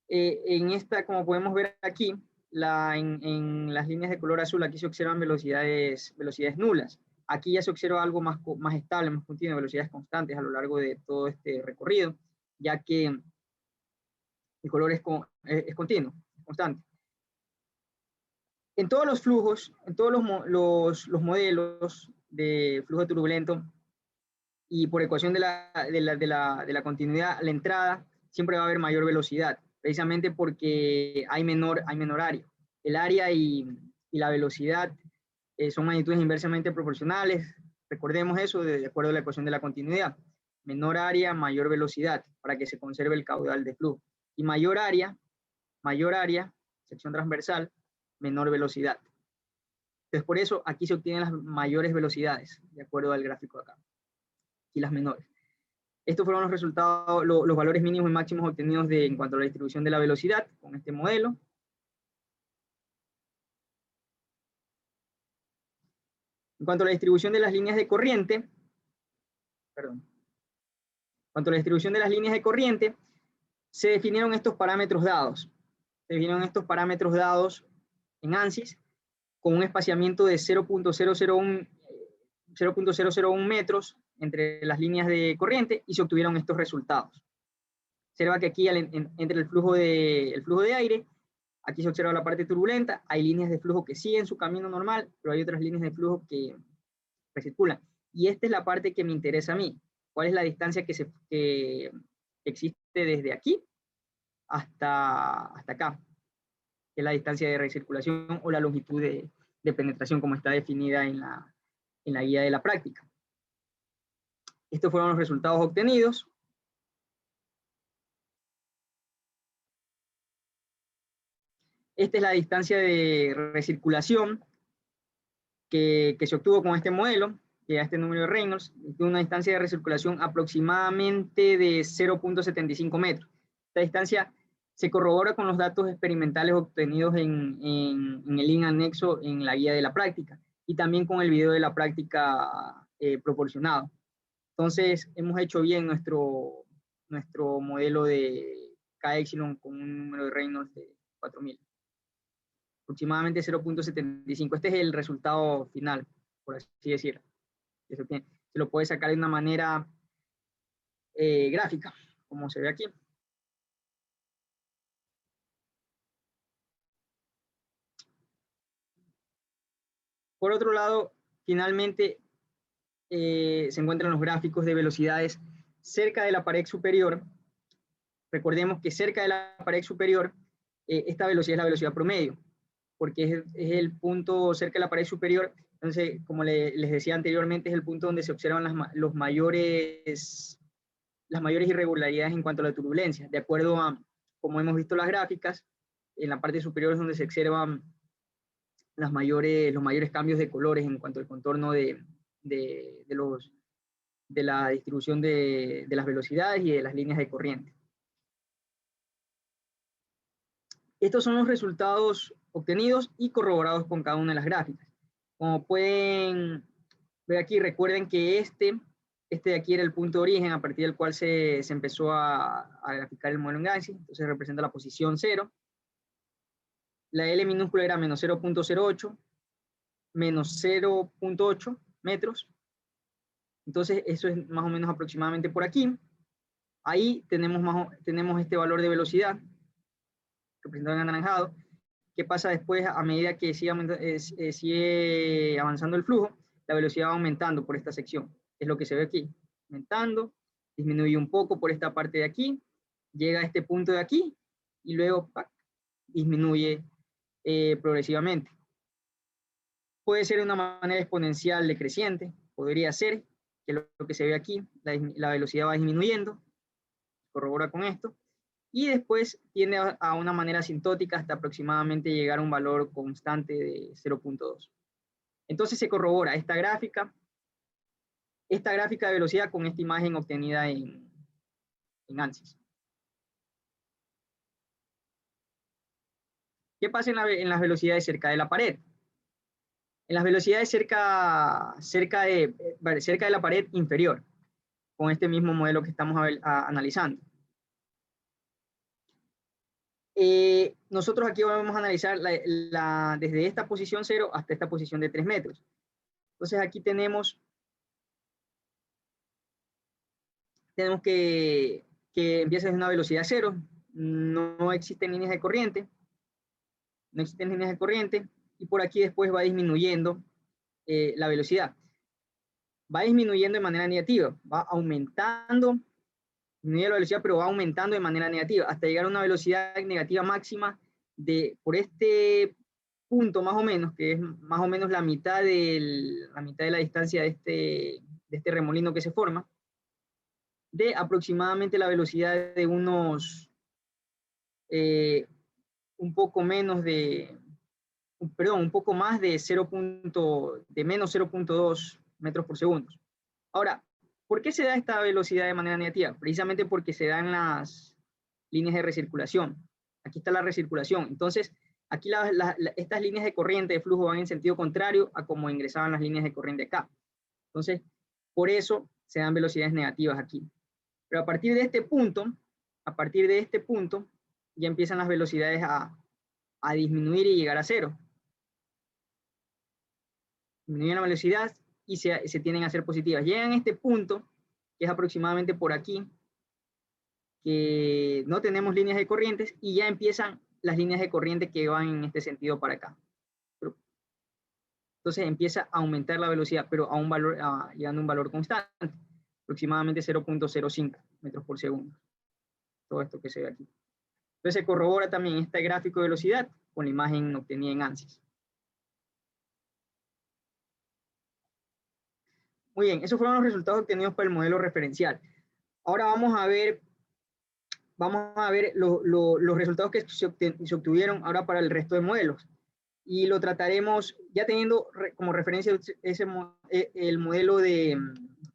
en esta, como podemos ver aquí, en las líneas de color azul, aquí se observan velocidades nulas. Aquí ya se observa algo más estable, más continuo, velocidades constantes a lo largo de todo este recorrido, ya que el color es continuo, constante. En todos los flujos, en todos los modelos de flujo turbulento y por ecuación de la continuidad, la entrada siempre va a haber mayor velocidad, precisamente porque hay menor área. El área y la velocidad son magnitudes inversamente proporcionales. Recordemos eso de acuerdo a la ecuación de la continuidad. Menor área, mayor velocidad, para que se conserve el caudal de flujo. Y mayor área, sección transversal, menor velocidad. Entonces, por eso aquí se obtienen las mayores velocidades, de acuerdo al gráfico de acá, y las menores. Estos fueron los resultados, los valores mínimos y máximos obtenidos en cuanto a la distribución de la velocidad con este modelo. En cuanto a la distribución de las líneas de corriente, se definieron estos parámetros dados. En ANSYS con un espaciamiento de 0.001 metros entre las líneas de corriente y se obtuvieron estos resultados. Observa que aquí entre el flujo de aire, aquí se observa la parte turbulenta, hay líneas de flujo que siguen su camino normal, pero hay otras líneas de flujo que recirculan. Y esta es la parte que me interesa a mí. ¿Cuál es la distancia que existe desde aquí hasta acá? Que es la distancia de recirculación o la longitud de penetración como está definida en la guía de la práctica. Estos fueron los resultados obtenidos. Esta es la distancia de recirculación que se obtuvo con este modelo, que a este número de Reynolds, una distancia de recirculación aproximadamente de 0.75 metros. Esta distancia se corrobora con los datos experimentales obtenidos en el link anexo en la guía de la práctica y también con el video de la práctica proporcionado. Entonces, hemos hecho bien nuestro modelo de K epsilon con un número de Reynolds de 4000. Aproximadamente 0.75. Este es el resultado final, por así decirlo. Se lo puede sacar de una manera gráfica, como se ve aquí. Por otro lado, finalmente, se encuentran los gráficos de velocidades cerca de la pared superior. Recordemos que cerca de la pared superior, esta velocidad es la velocidad promedio, porque es el punto cerca de la pared superior. Entonces, como les decía anteriormente, es el punto donde se observan las mayores irregularidades en cuanto a la turbulencia. De acuerdo a, como hemos visto las gráficas, en la parte superior es donde se observan los mayores cambios de colores en cuanto al contorno de la distribución de las velocidades y de las líneas de corriente. Estos son los resultados obtenidos y corroborados con cada una de las gráficas. Como pueden ver aquí, recuerden que este de aquí era el punto de origen a partir del cual se empezó a graficar el modelo en ANSYS. Entonces representa la posición 0. La L minúscula era menos 0.08, menos 0.8 metros. Entonces eso es más o menos aproximadamente por aquí. Ahí tenemos este valor de velocidad, representado en anaranjado. ¿Qué pasa después? A medida que sigue avanzando el flujo, la velocidad va aumentando por esta sección. Es lo que se ve aquí. Aumentando, disminuye un poco por esta parte de aquí, llega a este punto de aquí, y luego ¡pac!, disminuye progresivamente. Puede ser de una manera exponencial decreciente, podría ser, que lo que se ve aquí, la velocidad va disminuyendo, corrobora con esto, y después tiende a una manera asintótica hasta aproximadamente llegar a un valor constante de 0.2. Entonces se corrobora esta gráfica de velocidad con esta imagen obtenida en ANSYS. ¿Qué pasa en las velocidades cerca de la pared? En las velocidades cerca de la pared inferior, con este mismo modelo que estamos analizando. Nosotros aquí vamos a analizar desde esta posición 0 hasta esta posición de 3 metros. Entonces aquí tenemos que empieza desde una velocidad 0, no existen líneas de corriente, y por aquí después va disminuyendo la velocidad. Va disminuyendo de manera negativa, va aumentando, disminuye la velocidad, pero va aumentando de manera negativa, hasta llegar a una velocidad negativa máxima por este punto más o menos, que es más o menos la mitad de la distancia de este remolino que se forma, de aproximadamente la velocidad de unos, un poco más de menos 0.2 metros por segundo. Ahora, ¿por qué se da esta velocidad de manera negativa? Precisamente porque se dan las líneas de recirculación. Aquí está la recirculación. Entonces, aquí estas líneas de corriente de flujo van en sentido contrario a como ingresaban las líneas de corriente acá. Entonces, por eso se dan velocidades negativas aquí. Pero a partir de este punto, ya empiezan las velocidades a disminuir y llegar a 0. Disminuyen la velocidad y se tienden a ser positivas. Llegan a este punto, que es aproximadamente por aquí, que no tenemos líneas de corrientes, y ya empiezan las líneas de corriente que van en este sentido para acá. Entonces empieza a aumentar la velocidad, pero llegando a un valor constante, aproximadamente 0.05 metros por segundo. Todo esto que se ve aquí. Entonces se corrobora también este gráfico de velocidad con la imagen obtenida en ANSYS. Muy bien, esos fueron los resultados obtenidos por el modelo referencial. Ahora vamos a ver los resultados que se obtuvieron ahora para el resto de modelos. Y lo trataremos, ya teniendo como referencia el modelo de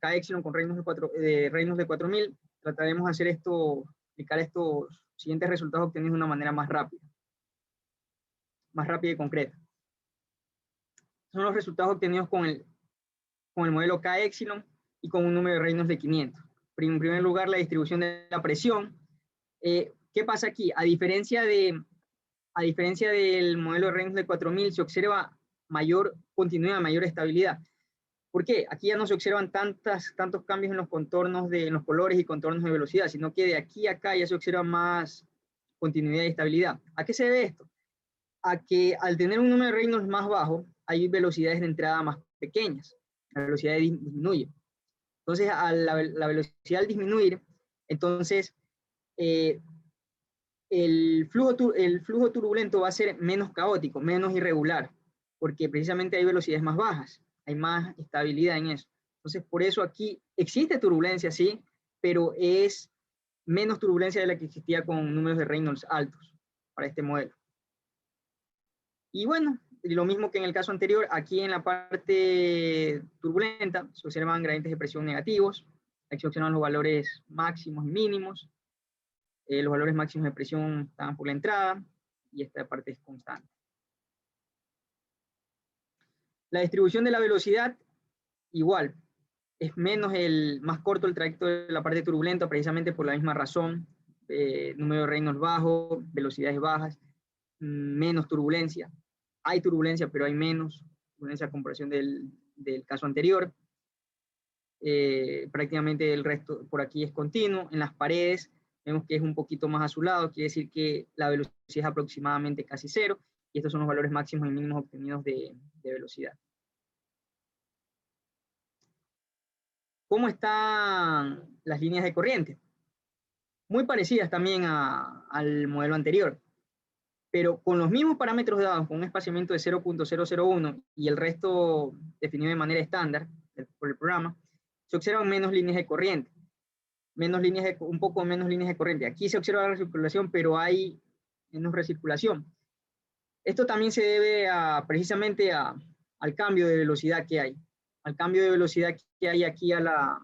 K-Epsilon con reinos de 4000, trataremos de aplicar estos siguientes resultados obtenidos de una manera más rápida y concreta. Son los resultados obtenidos con el modelo K-Epsilon y con un número de reinos de 500. En primer lugar, la distribución de la presión. ¿Qué pasa aquí? A diferencia del modelo de reinos de 4000, se observa mayor continuidad, mayor estabilidad. ¿Por qué? Aquí ya no se observan tantos cambios en los contornos, en los colores y contornos de velocidad, sino que de aquí a acá ya se observa más continuidad y estabilidad. ¿A qué se debe esto? A que al tener un número de reinos más bajo, hay velocidades de entrada más pequeñas, la velocidad disminuye. Entonces, a la velocidad al disminuir, entonces el flujo turbulento va a ser menos caótico, menos irregular, porque precisamente hay velocidades más bajas, hay más estabilidad en eso. Entonces, por eso aquí existe turbulencia, sí, pero es menos turbulencia de la que existía con números de Reynolds altos para este modelo. Y bueno, lo mismo que en el caso anterior, aquí en la parte turbulenta se observan gradientes de presión negativos, aquí se observan los valores máximos y mínimos, los valores máximos de presión estaban por la entrada y esta parte es constante. La distribución de la velocidad, igual, es más corto el trayecto de la parte turbulenta precisamente por la misma razón, número de Reynolds bajo, velocidades bajas, menos turbulencia. Hay turbulencia, pero hay menos turbulencia a comparación del caso anterior. Prácticamente el resto por aquí es continuo. En las paredes vemos que es un poquito más azulado, quiere decir que la velocidad es aproximadamente casi cero, y estos son los valores máximos y mínimos obtenidos de velocidad. ¿Cómo están las líneas de corriente? Muy parecidas también al modelo anterior, pero con los mismos parámetros dados, con un espaciamiento de 0.001 y el resto definido de manera estándar por el programa, se observan menos líneas de corriente, un poco menos líneas de corriente. Aquí se observa la recirculación, pero hay menos recirculación. Esto también se debe precisamente al cambio de velocidad que hay, al cambio de velocidad que hay aquí a la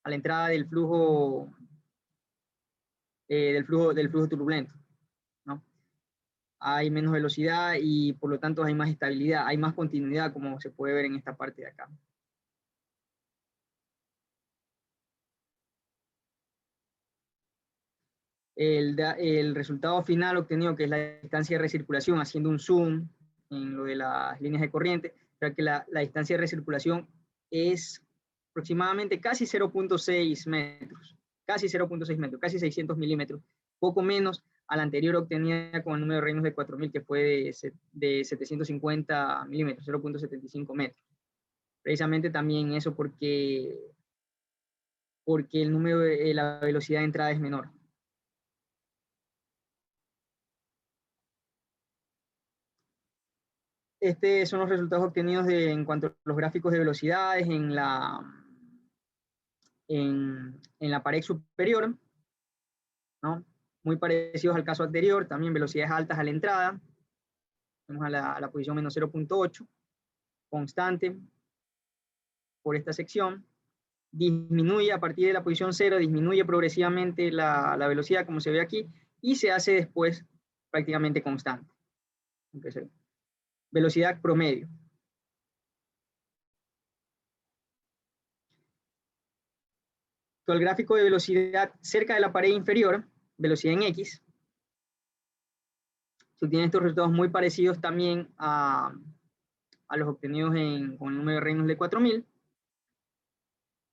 entrada del flujo, del flujo turbulento, ¿no? Hay menos velocidad y por lo tanto hay más estabilidad, hay más continuidad, como se puede ver en esta parte de acá. El resultado final obtenido, que es la distancia de recirculación, haciendo un zoom en lo de las líneas de corriente, para que la distancia de recirculación es aproximadamente casi 0.6 metros, casi 0.6 metros, casi 600 milímetros, poco menos a la anterior obtenida con el número de Reynolds de 4000, que fue de 750 milímetros, 0.75 metros. Precisamente también eso porque el número de la velocidad de entrada es menor. Estos son los resultados obtenidos en cuanto a los gráficos de velocidades en la pared superior, ¿no? Muy parecidos al caso anterior, también velocidades altas a la entrada, vamos a la posición menos 0.8, constante por esta sección, disminuye a partir de la posición 0, disminuye progresivamente la velocidad como se ve aquí, y se hace después prácticamente constante. Velocidad promedio. Con el gráfico de velocidad cerca de la pared inferior, velocidad en X, se obtienen estos resultados muy parecidos también a los obtenidos con el número de Reynolds de 4000.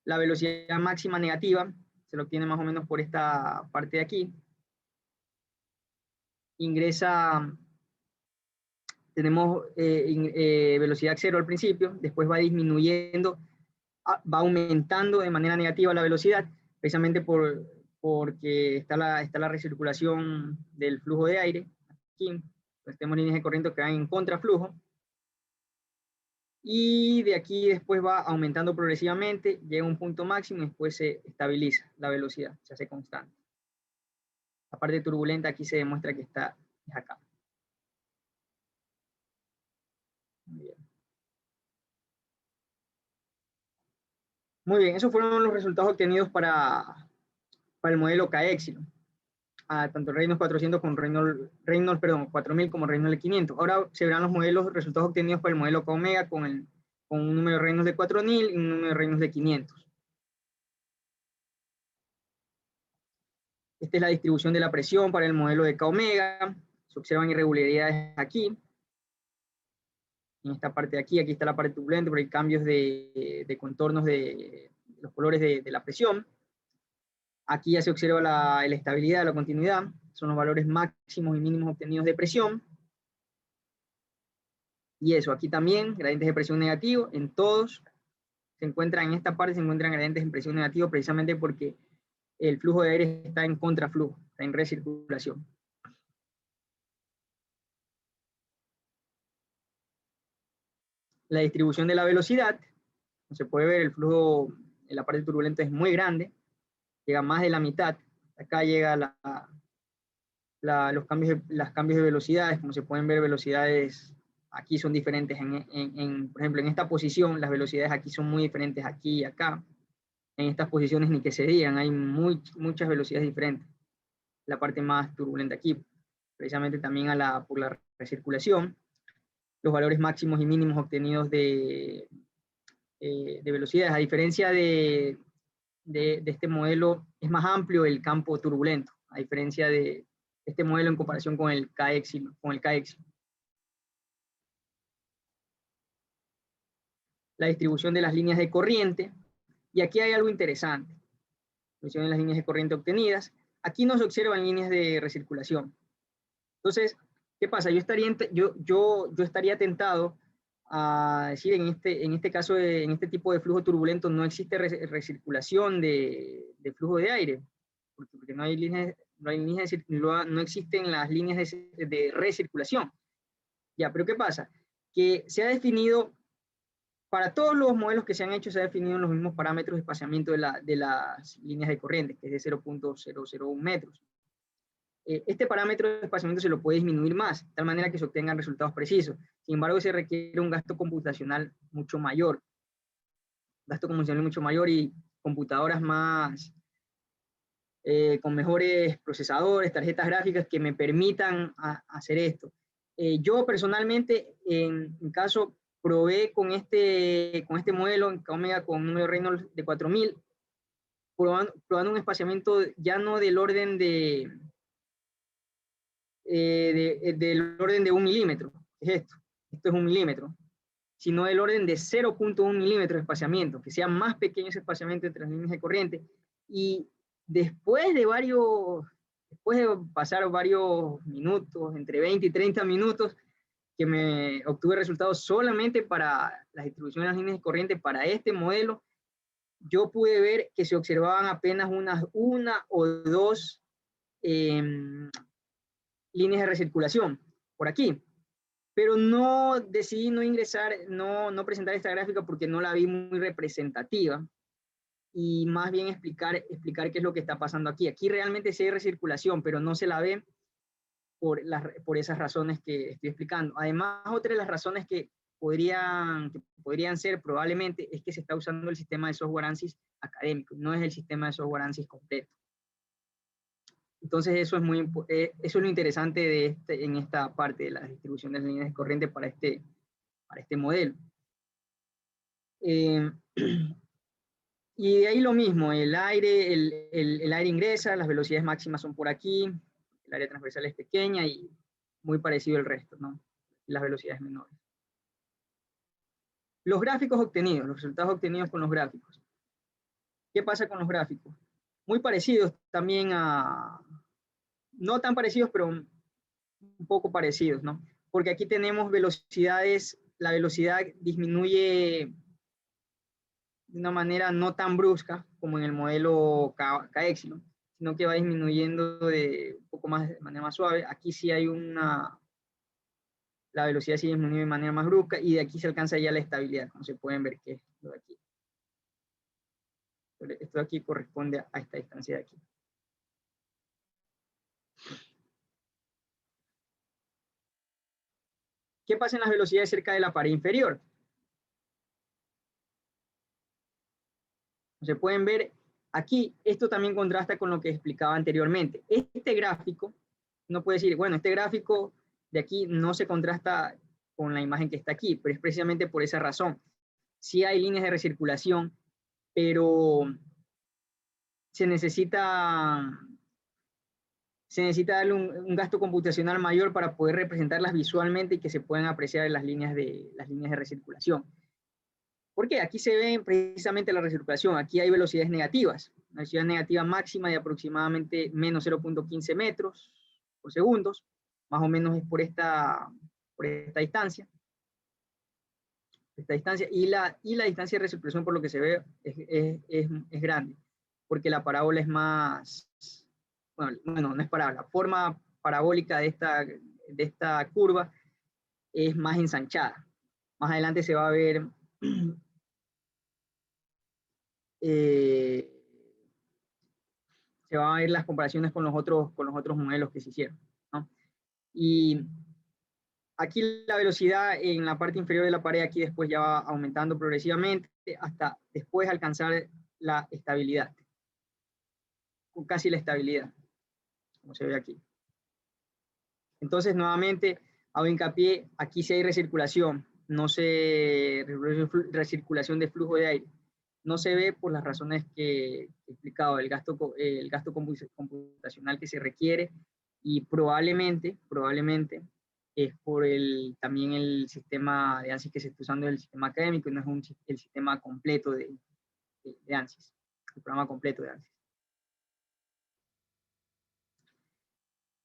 La velocidad máxima negativa se lo obtiene más o menos por esta parte de aquí. Tenemos velocidad 0 al principio, después va disminuyendo, va aumentando de manera negativa la velocidad, precisamente porque está la recirculación del flujo de aire. Aquí pues tenemos líneas de corriente que van en contraflujo. Y de aquí después va aumentando progresivamente, llega a un punto máximo y después se estabiliza la velocidad, se hace constante. La parte turbulenta aquí se demuestra que es acá. Muy bien. Muy bien, esos fueron los resultados obtenidos para el modelo K-Epsilon. Tanto Reynolds 400 como Reynolds 4000 como Reynolds 500. Ahora se verán los resultados obtenidos para el modelo K-Omega con un número de Reynolds de 4000 y un número de Reynolds de 500. Esta es la distribución de la presión para el modelo de K-Omega. Se observan irregularidades aquí. En esta parte de aquí está la parte turbulenta, pero hay cambios de contornos de los colores de la presión. Aquí ya se observa la estabilidad, la continuidad, son los valores máximos y mínimos obtenidos de presión. Y eso, aquí también, gradientes de presión negativo, en todos se encuentran, en esta parte se encuentran gradientes de presión negativo precisamente porque el flujo de aire está en contraflujo, está en recirculación. La distribución de la velocidad, como se puede ver, el flujo en la parte turbulenta es muy grande, llega más de la mitad. Acá llega los cambios de velocidades, como se pueden ver, velocidades aquí son diferentes. Por ejemplo, en esta posición, las velocidades aquí son muy diferentes aquí y acá. En estas posiciones ni que se digan, hay muchas velocidades diferentes. La parte más turbulenta aquí, precisamente también por la recirculación. Los valores máximos y mínimos obtenidos de velocidades, a diferencia de este modelo, es más amplio el campo turbulento, a diferencia de este modelo en comparación con el KX. La distribución de las líneas de corriente, y aquí hay algo interesante. Distribución de las líneas de corriente obtenidas. Aquí no se observan líneas de recirculación. Entonces, ¿qué pasa? Yo estaría tentado a decir, en este caso, en este tipo de flujo turbulento, no existe recirculación de flujo de aire, porque no existen las líneas de recirculación. Ya, pero ¿qué pasa? Que se ha definido, para todos los modelos que se han hecho, se ha definido los mismos parámetros de espaciamiento de las líneas de corriente, que es de 0.001 metros. Este parámetro de espaciamiento se lo puede disminuir más, de tal manera que se obtengan resultados precisos. Sin embargo, se requiere un gasto computacional mucho mayor. Y computadoras más, con mejores procesadores, tarjetas gráficas que me permitan hacer esto. Yo personalmente, en mi caso, probé con este modelo, en Omega con un número Reynolds de 4000, probando un espaciamiento ya no del orden del orden de 1 milímetro, es esto es 1 milímetro, sino del orden de 0.1 milímetro de espaciamiento, que sea más pequeño ese espaciamiento entre las líneas de corriente. Y después de pasar varios minutos, entre 20 y 30 minutos, que me obtuve resultados solamente para la distribución de las líneas de corriente para este modelo, yo pude ver que se observaban apenas una o dos líneas de recirculación por aquí, pero decidí no ingresar, no presentar esta gráfica porque no la vi muy representativa, y más bien explicar qué es lo que está pasando aquí. Aquí realmente sí hay recirculación, pero no se la ve por esas razones que estoy explicando. Además, otra de las razones que podrían ser probablemente es que se está usando el sistema de software ANSYS académico, no es el sistema de software ANSYS completo. Entonces eso es lo interesante en esta parte de la distribución de las líneas de corriente para este modelo. Y de ahí lo mismo, el aire ingresa, las velocidades máximas son por aquí, el área transversal es pequeña y muy parecido al resto, ¿no? Las velocidades menores. Los gráficos obtenidos, los resultados obtenidos con los gráficos. ¿Qué pasa con los gráficos? Muy parecidos también no tan parecidos, pero un poco parecidos, ¿no? Porque aquí tenemos velocidades, la velocidad disminuye de una manera no tan brusca como en el modelo KX, ¿no? Sino que va disminuyendo de manera más suave. Aquí sí hay la velocidad sí disminuye de manera más brusca, y de aquí se alcanza ya la estabilidad, como se pueden ver, que es lo de aquí. Esto de aquí corresponde a esta distancia de aquí. ¿Qué pasa en las velocidades cerca de la pared inferior? Se pueden ver aquí, esto también contrasta con lo que explicaba anteriormente. Este gráfico, no puede decir, bueno, este gráfico de aquí no se contrasta con la imagen que está aquí, pero es precisamente por esa razón. Sí hay líneas de recirculación, pero se necesita darle un gasto computacional mayor para poder representarlas visualmente y que se puedan apreciar las líneas de recirculación. ¿Por qué? Aquí se ve precisamente la recirculación, aquí hay velocidades negativas, Una velocidad negativa máxima de aproximadamente menos 0.15 metros por segundos, más o menos es por esta distancia. Y la distancia de recirculación, por lo que se ve, es grande, porque la parábola es más, bueno, no es parábola, la forma parabólica de esta curva es más ensanchada. Más adelante se va a ver se van a ver las comparaciones con los otros modelos que se hicieron, ¿no? Y aquí la velocidad en la parte inferior de la pared, aquí después ya va aumentando progresivamente hasta después alcanzar la estabilidad, casi la estabilidad, como se ve aquí. Entonces, nuevamente, hago hincapié, aquí sí hay recirculación, no se recirculación de flujo de aire. No se ve por las razones que he explicado, el gasto computacional que se requiere y probablemente es por también el sistema de ANSYS que se está usando, el sistema académico, y no es el sistema completo de ANSYS, el programa completo de ANSYS.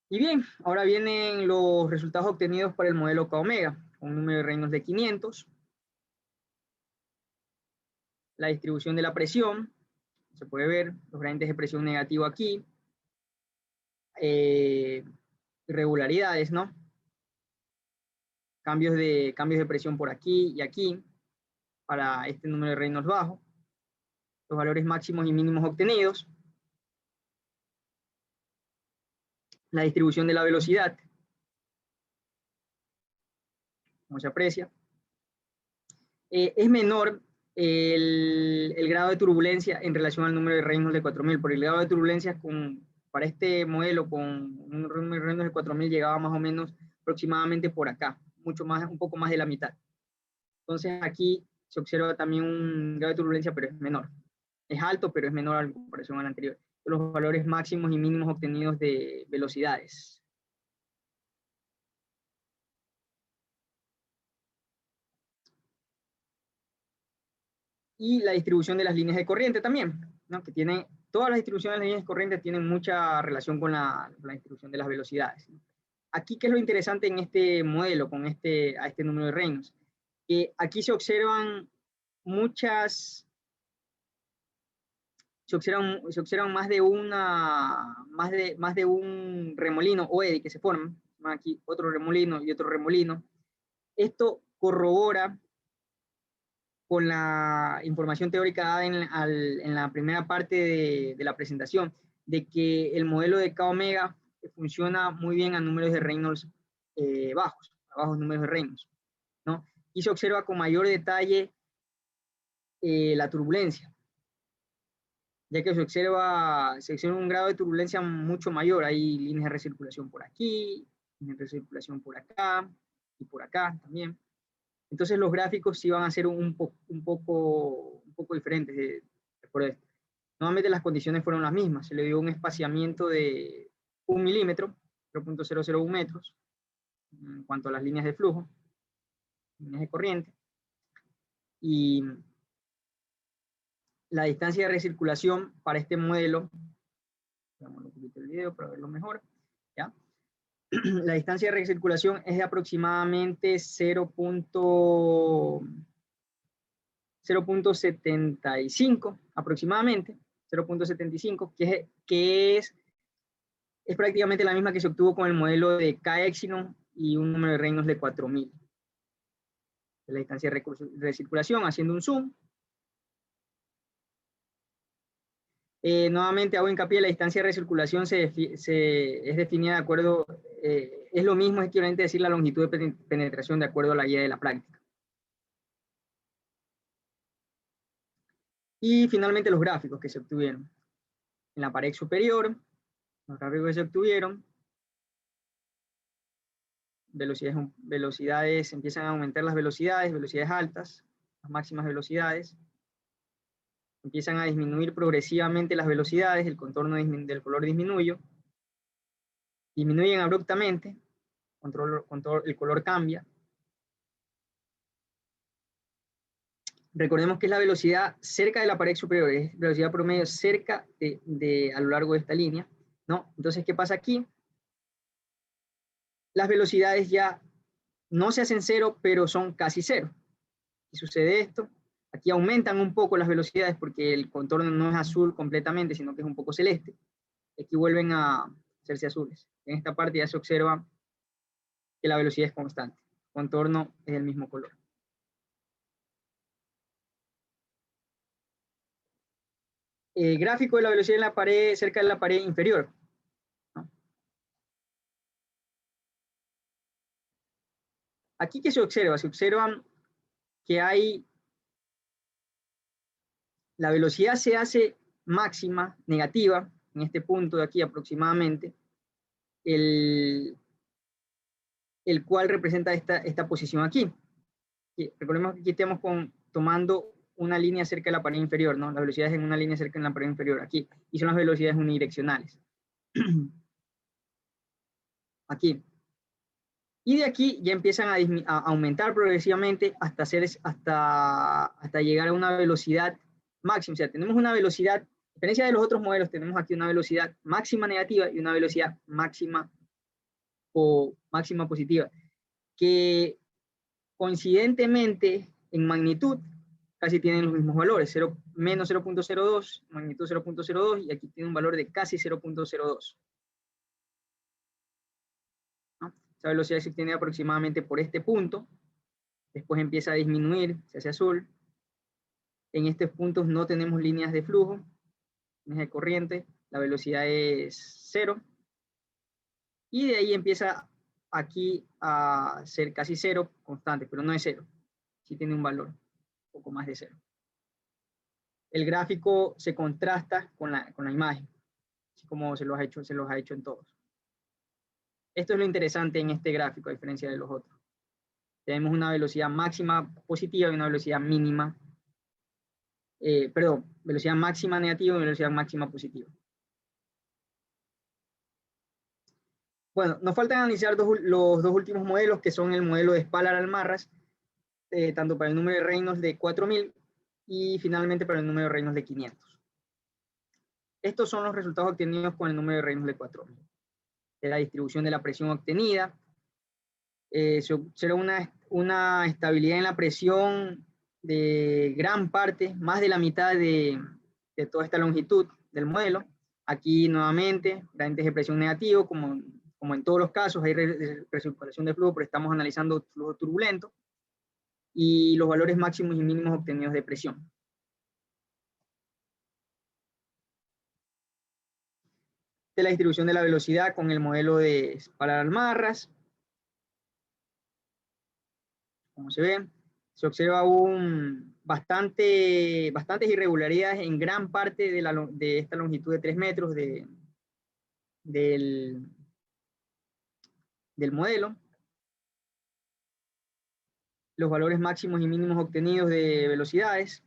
Y bien, ahora vienen los resultados obtenidos para el modelo K-omega, con un número de Reynolds de 500, la distribución de la presión, se puede ver los gradientes de presión negativo aquí, irregularidades, ¿no? Cambios de presión por aquí y aquí, para este número de Reynolds bajo, los valores máximos y mínimos obtenidos, la distribución de la velocidad, como se aprecia. Es menor el grado de turbulencia en relación al número de Reynolds de 4000, porque el grado de turbulencia para este modelo con un número de Reynolds de 4000 llegaba más o menos aproximadamente por acá, un poco más de la mitad. Entonces aquí se observa también un grado de turbulencia, pero es menor. Es alto, pero es menor en comparación al anterior. Los valores máximos y mínimos obtenidos de velocidades. Y la distribución de las líneas de corriente también, ¿no? Que tiene, todas las distribuciones de las líneas de corriente tienen mucha relación con la distribución de las velocidades, ¿no? Aquí, ¿qué es lo interesante en este modelo, a este número de Reynolds? Que aquí se observan más de un remolino o eddy que se forman. Aquí otro remolino y otro remolino. Esto corrobora con la información teórica dada en la primera parte de la presentación, de que el modelo de K-omega funciona muy bien a números de Reynolds bajos, a bajos números de Reynolds, ¿no? Y se observa con mayor detalle la turbulencia, ya que se observa un grado de turbulencia mucho mayor. Hay líneas de recirculación por aquí, líneas de recirculación por acá y por acá también. Entonces los gráficos sí van a ser un poco diferentes por esto. Nuevamente las condiciones fueron las mismas. Se le dio un espaciamiento de 1 milímetro, 0.001 metros, en cuanto a las líneas de flujo, líneas de corriente. Y la distancia de recirculación para este modelo, veamos un poquito el video para verlo mejor, ¿ya? La distancia de recirculación es de aproximadamente 0.75 aproximadamente, 0.75, que es prácticamente la misma que se obtuvo con el modelo de K-Epsilon y un número de Reynolds de 4000. La distancia de recirculación, haciendo un zoom. Nuevamente hago hincapié, la distancia de recirculación es definida de acuerdo, es lo mismo, es equivalente a decir la longitud de penetración de acuerdo a la guía de la práctica. Y finalmente los gráficos que se obtuvieron. En la pared superior, los gráficos que se obtuvieron, velocidades, empiezan a aumentar las velocidades altas, las máximas velocidades, empiezan a disminuir progresivamente las velocidades, el contorno del color disminuyen abruptamente, el color cambia, Recordemos que es la velocidad cerca de la pared superior, es velocidad promedio cerca a lo largo de esta línea, ¿no? Entonces, ¿qué pasa aquí? Las velocidades ya no se hacen cero, pero son casi cero. Y sucede esto, aquí aumentan un poco las velocidades porque el contorno no es azul completamente, sino que es un poco celeste. Aquí vuelven a hacerse azules. En esta parte ya se observa que la velocidad es constante. El contorno es del mismo color. Gráfico de la velocidad en la pared, cerca de la pared inferior, ¿no? Aquí, ¿qué se observa? Se observa que la velocidad se hace máxima, negativa, en este punto de aquí aproximadamente, el cual representa esta posición aquí. Recordemos que aquí estamos tomando una línea cerca de la pared inferior, ¿no? La velocidad es en una línea cerca de la pared inferior aquí, y son las velocidades unidireccionales. Aquí. Y de aquí ya empiezan a aumentar progresivamente hasta llegar a una velocidad máxima. O sea, tenemos una velocidad, a diferencia de los otros modelos, tenemos aquí una velocidad máxima negativa y una velocidad máxima positiva, que coincidentemente en magnitud casi tienen los mismos valores, menos 0.02, magnitud 0.02, y aquí tiene un valor de casi 0.02. ¿No? Esa velocidad se obtiene aproximadamente por este punto, después empieza a disminuir, se hace azul. En estos puntos no tenemos líneas de flujo, líneas de corriente, la velocidad es 0, y de ahí empieza aquí a ser casi 0 constante, pero no es 0, sí tiene un valor, un poco más de 0. El gráfico se contrasta con la imagen, así como se los ha hecho en todos. Esto es lo interesante en este gráfico, a diferencia de los otros. Tenemos una velocidad máxima positiva y una velocidad mínima, velocidad máxima negativa y velocidad máxima positiva. Bueno, nos falta analizar los dos últimos modelos, que son el modelo de Spallar-Almarraz, tanto para el número de Reynolds de 4000 y finalmente para el número de Reynolds de 500. Estos son los resultados obtenidos con el número de Reynolds de 4000. De la distribución de la presión obtenida, se observa una estabilidad en la presión de gran parte, más de la mitad de toda esta longitud del modelo. Aquí nuevamente, gradientes de presión negativo, como en todos los casos, hay recirculación de flujo, pero estamos analizando flujo turbulento, y los valores máximos y mínimos obtenidos de presión. De la distribución de la velocidad con el modelo de Spallar-Almarraz. Como se ve, se observa bastantes irregularidades en gran parte de esta longitud de 3 metros del modelo. Los valores máximos y mínimos obtenidos de velocidades.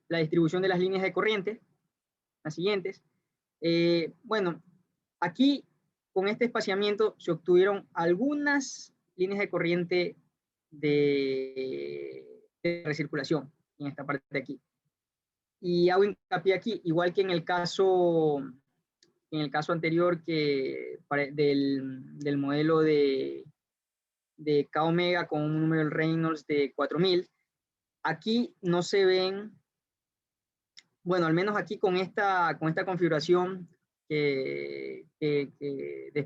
La distribución de las líneas de corriente, las siguientes. Bueno, aquí con este espaciamiento se obtuvieron algunas líneas de corriente de recirculación en esta parte de aquí. Y hago hincapié aquí, igual que en el caso anterior del modelo de K omega con un número de Reynolds de 4000, aquí no se ven, bueno, al menos aquí con esta configuración de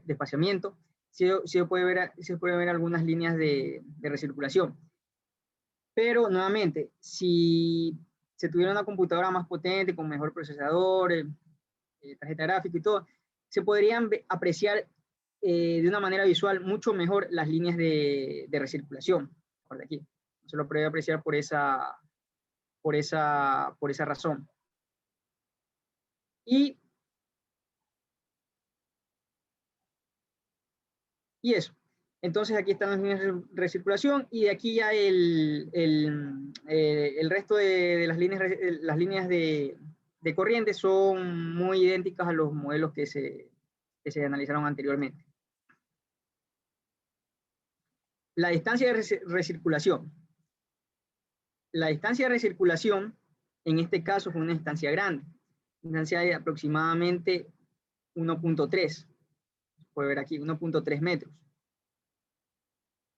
espaciamiento, se puede ver algunas líneas de recirculación. Pero nuevamente, si se tuviera una computadora más potente, con mejor procesador, tarjeta gráfica y todo, se podrían apreciar de una manera visual mucho mejor las líneas de recirculación. Por aquí. Se lo puede apreciar por esa razón. Y eso. Entonces aquí están las líneas de recirculación, y de aquí ya el resto de las líneas de corriente son muy idénticas a los modelos que se analizaron anteriormente. La distancia de recirculación. La distancia de recirculación, en este caso, fue una distancia grande, distancia de aproximadamente 1.3, puede ver aquí, 1.3 metros.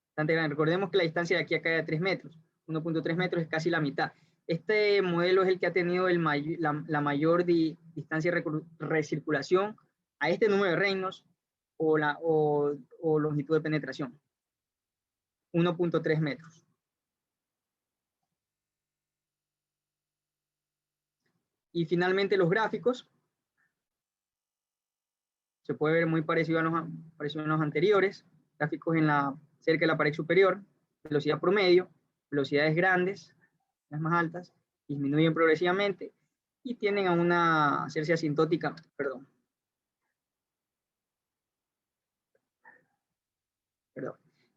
Bastante grande. Recordemos que la distancia de aquí a acá era 3 metros, 1.3 metros es casi la mitad. Este modelo es el que ha tenido la mayor distancia de recirculación a este número de Reynolds o longitud de penetración, 1.3 metros. Y finalmente los gráficos, se puede ver muy parecido a los anteriores, gráficos cerca de la pared superior, velocidad promedio, velocidades grandes, las más altas, disminuyen progresivamente y tienden a hacerse asintótica,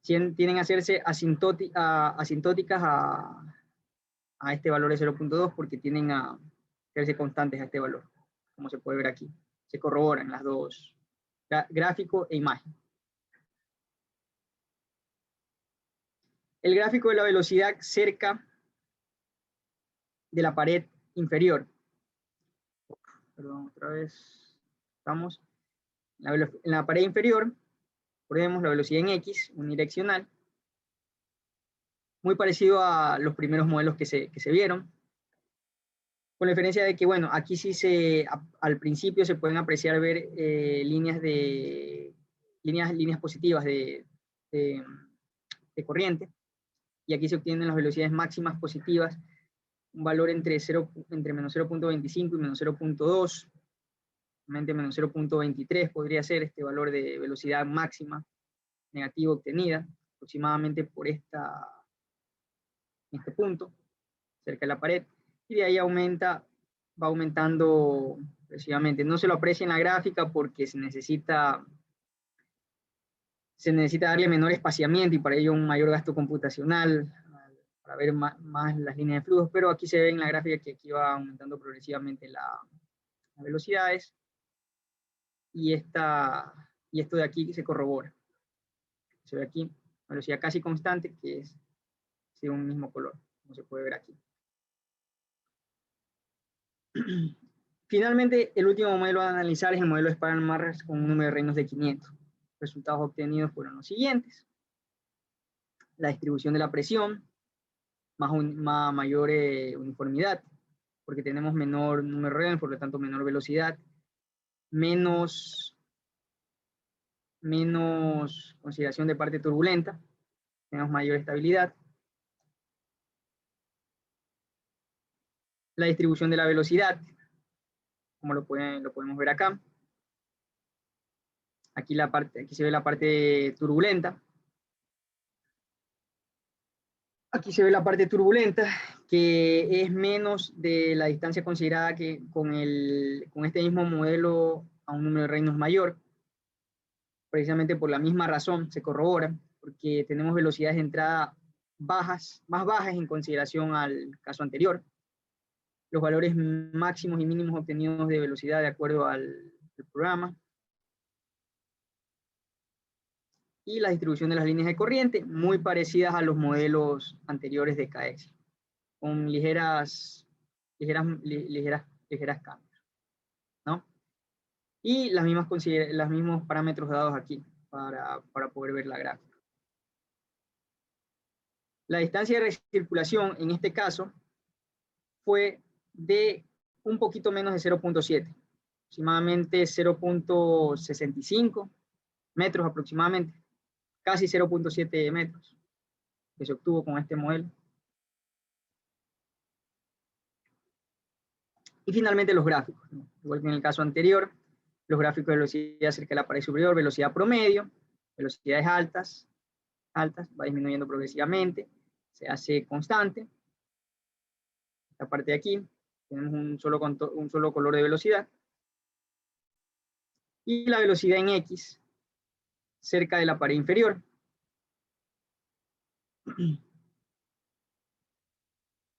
tienden a hacerse asintóticas a este valor de 0.2 porque tienden a hacerse constantes a este valor, como se puede ver aquí. Se corroboran las dos, gráfico e imagen. El gráfico de la velocidad cerca de la pared inferior. Perdón, otra vez. Estamos en la pared inferior. Ponemos la velocidad en X, unidireccional. Muy parecido a los primeros modelos que se vieron. Con la diferencia de que, bueno, aquí sí al principio se pueden apreciar ver líneas positivas de corriente. Y aquí se obtienen las velocidades máximas positivas, un valor entre menos 0.25 y menos 0.2, menos 0.23 podría ser este valor de velocidad máxima negativa obtenida, aproximadamente por este punto, cerca de la pared, y de ahí va aumentando progresivamente. No se lo aprecia en la gráfica porque se necesita darle menor espaciamiento y para ello un mayor gasto computacional para ver más las líneas de flujos, pero aquí se ve en la gráfica que aquí va aumentando progresivamente las velocidades y esto de aquí se corrobora. Se ve aquí velocidad casi constante que es de un mismo color, como se puede ver aquí. Finalmente, el último modelo a analizar es el modelo de Sparrow-Marras con un número de Reynolds de 500. Los resultados obtenidos fueron los siguientes. La distribución de la presión, mayor uniformidad, porque tenemos menor número de Reynolds, por lo tanto menor velocidad, menos consideración de parte turbulenta, tenemos mayor estabilidad. La distribución de la velocidad, como lo podemos ver acá. Aquí se ve la parte turbulenta. Aquí se ve la parte turbulenta, que es menos de la distancia considerada que con este mismo modelo a un número de Reynolds mayor. Precisamente por la misma razón se corrobora, porque tenemos velocidades de entrada más bajas en consideración al caso anterior. Los valores máximos y mínimos obtenidos de velocidad de acuerdo al programa. Y la distribución de las líneas de corriente, muy parecidas a los modelos anteriores de KX, con ligeras cambios, ¿no? Y los mismos parámetros dados aquí para poder ver la gráfica. La distancia de recirculación en este caso fue de un poquito menos de 0.7, aproximadamente 0.65 metros aproximadamente, casi 0.7 metros que se obtuvo con este modelo. Y finalmente los gráficos, ¿no? Igual que en el caso anterior, los gráficos de velocidad cerca de la pared superior, velocidad promedio, velocidades altas, va disminuyendo progresivamente, se hace constante. Esta parte de aquí, tenemos un solo color de velocidad. Y la velocidad en X, cerca de la pared inferior.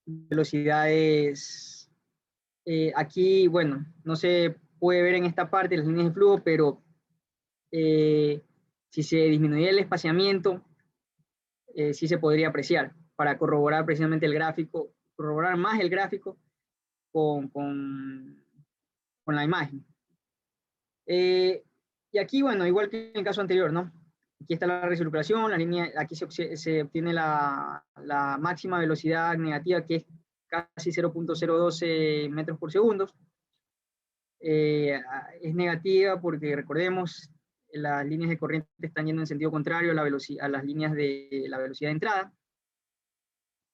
Velocidades, aquí, bueno, no se puede ver en esta parte las líneas de flujo, pero si se disminuye el espaciamiento, sí se podría apreciar. para corroborar precisamente el gráfico, corroborar más el gráfico con la imagen. Y aquí, bueno, igual que en el caso anterior, ¿no? Aquí está la recirculación, la línea, aquí se obtiene la máxima velocidad negativa, que es casi 0.012 metros por segundo. Es negativa porque, recordemos, las líneas de corriente están yendo en sentido contrario a las líneas de la velocidad de entrada.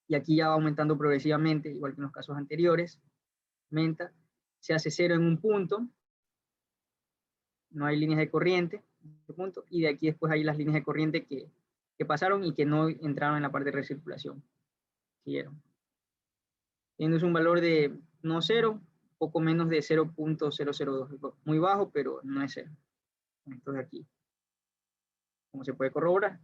Y aquí ya va aumentando progresivamente, igual que en los casos anteriores. Aumenta, se hace cero en un punto, no hay líneas de corriente, punto, y de aquí después hay las líneas de corriente que pasaron y que no entraron en la parte de recirculación. Siguieron. Teniendo un valor de no cero, poco menos de 0.002, muy bajo, pero no es cero. Entonces aquí, ¿cómo se puede corroborar?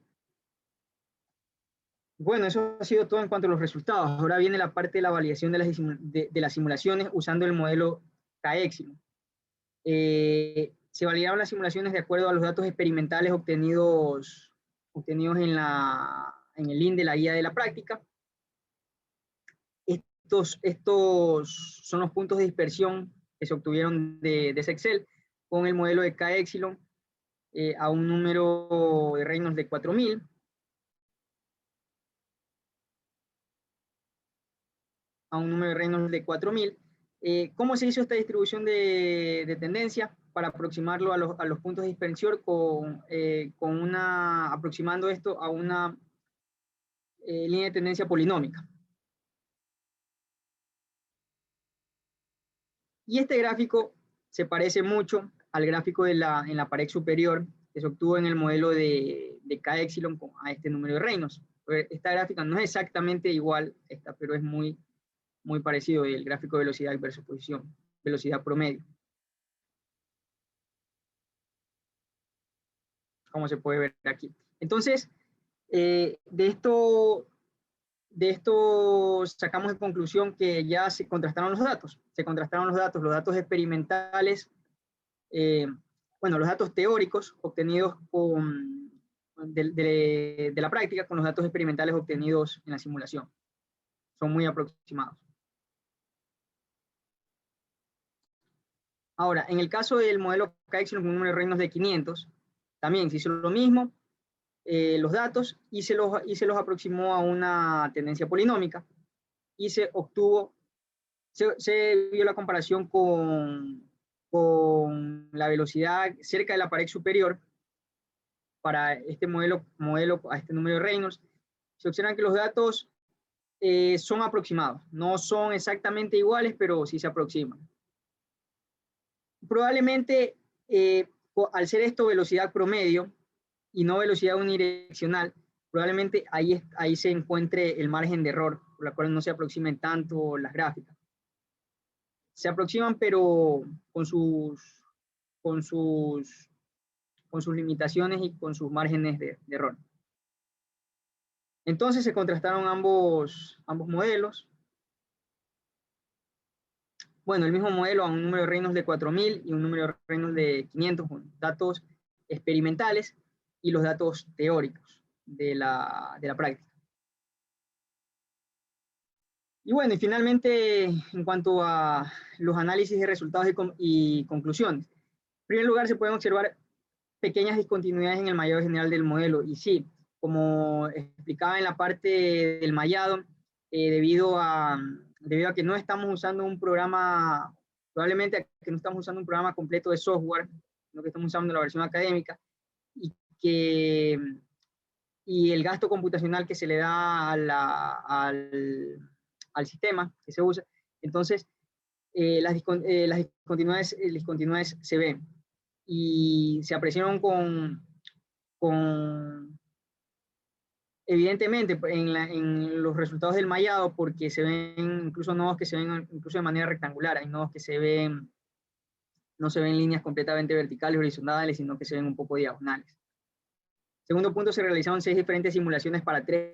Bueno, eso ha sido todo en cuanto a los resultados. Ahora viene la parte de la validación de las simulaciones usando el modelo K-Epsilon. Se validaron las simulaciones de acuerdo a los datos experimentales obtenidos en el link de la guía de la práctica. Estos son los puntos de dispersión que se obtuvieron de ese Excel con el modelo de K-Epsilon a un número de Reynolds de 4000. A un número de Reynolds de 4000. ¿Cómo se hizo esta distribución de tendencia? Para aproximarlo a los puntos de dispersión aproximando esto a una línea de tendencia polinómica. Y este gráfico se parece mucho al gráfico en la pared superior que se obtuvo en el modelo de K-Epsilon a este número de Reynolds. Esta gráfica no es exactamente igual, pero es muy parecido, el gráfico de velocidad versus posición, velocidad promedio. Como se puede ver aquí. Entonces, de esto sacamos de conclusión que ya se contrastaron los datos. Se contrastaron los datos experimentales, bueno, los datos teóricos obtenidos de la práctica con los datos experimentales obtenidos en la simulación. Son muy aproximados. Ahora, en el caso del modelo K-Epsilon con un número de Reynolds de 500, también se hizo lo mismo, los datos, y se los aproximó a una tendencia polinómica, y se vio la comparación con la velocidad cerca de la pared superior para este modelo a este número de Reynolds. Se observan que los datos son aproximados, no son exactamente iguales, pero sí se aproximan. Probablemente, al ser esto velocidad promedio y no velocidad unidireccional, probablemente ahí se encuentre el margen de error, por la cual no se aproximen tanto las gráficas. Se aproximan, pero con sus limitaciones y con sus márgenes de error. Entonces se contrastaron ambos modelos. Bueno, el mismo modelo a un número de Reynolds de 4000 y un número de Reynolds de 500, con datos experimentales y los datos teóricos de la práctica. Y bueno, y finalmente, en cuanto a los análisis de resultados y conclusiones. En primer lugar, se pueden observar pequeñas discontinuidades en el mallado general del modelo. Y sí, como explicaba en la parte del mallado, debido a que no estamos usando un programa, probablemente que no estamos usando un programa completo de software, sino que estamos usando la versión académica, y el gasto computacional que se le da al sistema que se usa, entonces las discontinuidades se ven y se apreciaron evidentemente en los resultados del mallado, porque se ven incluso nodos que se ven incluso de manera rectangular, hay nodos que no se ven líneas completamente verticales, horizontales, sino que se ven un poco diagonales. Segundo punto, se realizaron 6 diferentes simulaciones para 3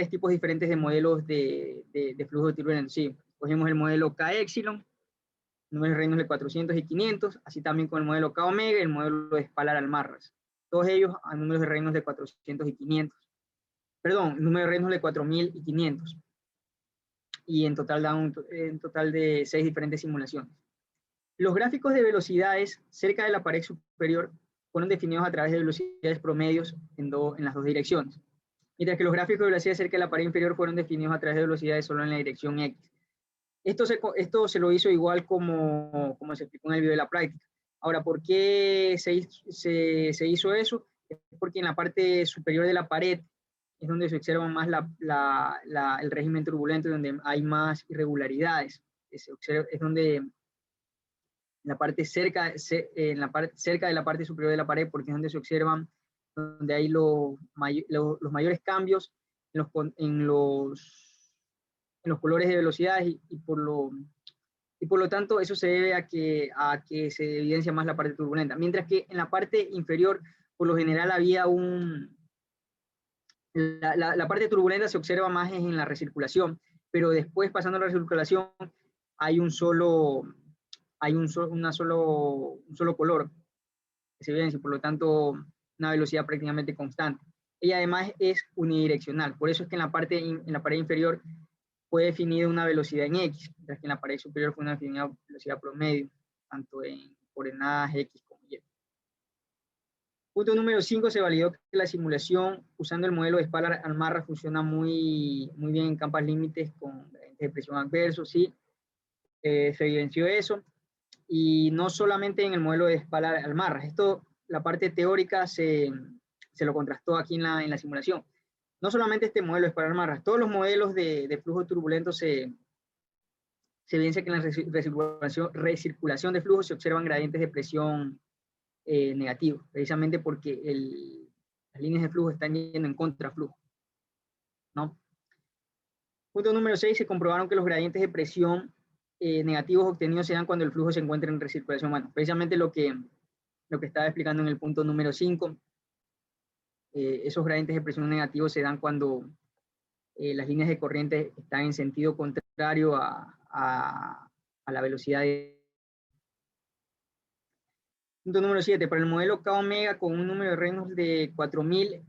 tipos diferentes de modelos de flujo de turbulento. Sí, cogimos el modelo K-Epsilon, números de Reynolds de 400 y 500, así también con el modelo K-Omega y el modelo de Spalar-Almarraz. Todos ellos a números de Reynolds de 400 y 500. perdón, número de Reynolds de 4.500. Y en total da un total de 6 diferentes simulaciones. Los gráficos de velocidades cerca de la pared superior fueron definidos a través de velocidades promedios en las dos direcciones, mientras que los gráficos de velocidades cerca de la pared inferior fueron definidos a través de velocidades solo en la dirección X. Esto se lo hizo igual como se explicó en el video de la práctica. Ahora, ¿por qué se hizo eso? Es porque en la parte superior de la pared es donde se observa más el régimen turbulento, donde hay más irregularidades. Es donde en la parte cerca de la parte superior de la pared, porque es donde se observan, donde hay los mayores cambios en los colores de velocidades y por lo tanto eso se debe a que se evidencia más la parte turbulenta. Mientras que en la parte inferior, por lo general había la parte turbulenta se observa más en la recirculación, pero después pasando a la recirculación hay un solo color que se evidencia, por lo tanto una velocidad prácticamente constante. Y además es unidireccional, por eso es que en la pared inferior fue definida una velocidad en X, mientras que en la pared superior fue una definida velocidad promedio, tanto en coordenadas X como Y. Punto número 5, se validó que la simulación usando el modelo de Spalart-Almarra funciona muy bien en campos límites con gradientes de presión adversos, sí, se evidenció eso, y no solamente en el modelo de Spalart-Almarra. La parte teórica se lo contrastó aquí en la simulación. No solamente este modelo de Spalart-Almarra, todos los modelos de flujo turbulento se evidencia que en la recirculación de flujo se observan gradientes de presión negativos, precisamente porque las líneas de flujo están yendo en contraflujo, ¿no? Punto número 6, se comprobaron que los gradientes de presión negativos obtenidos se dan cuando el flujo se encuentra en recirculación. Bueno, precisamente lo que estaba explicando en el punto número 5, esos gradientes de presión negativos se dan cuando las líneas de corriente están en sentido contrario a la velocidad de... Punto número 7. Para el modelo K omega con un número de Reynolds de 4000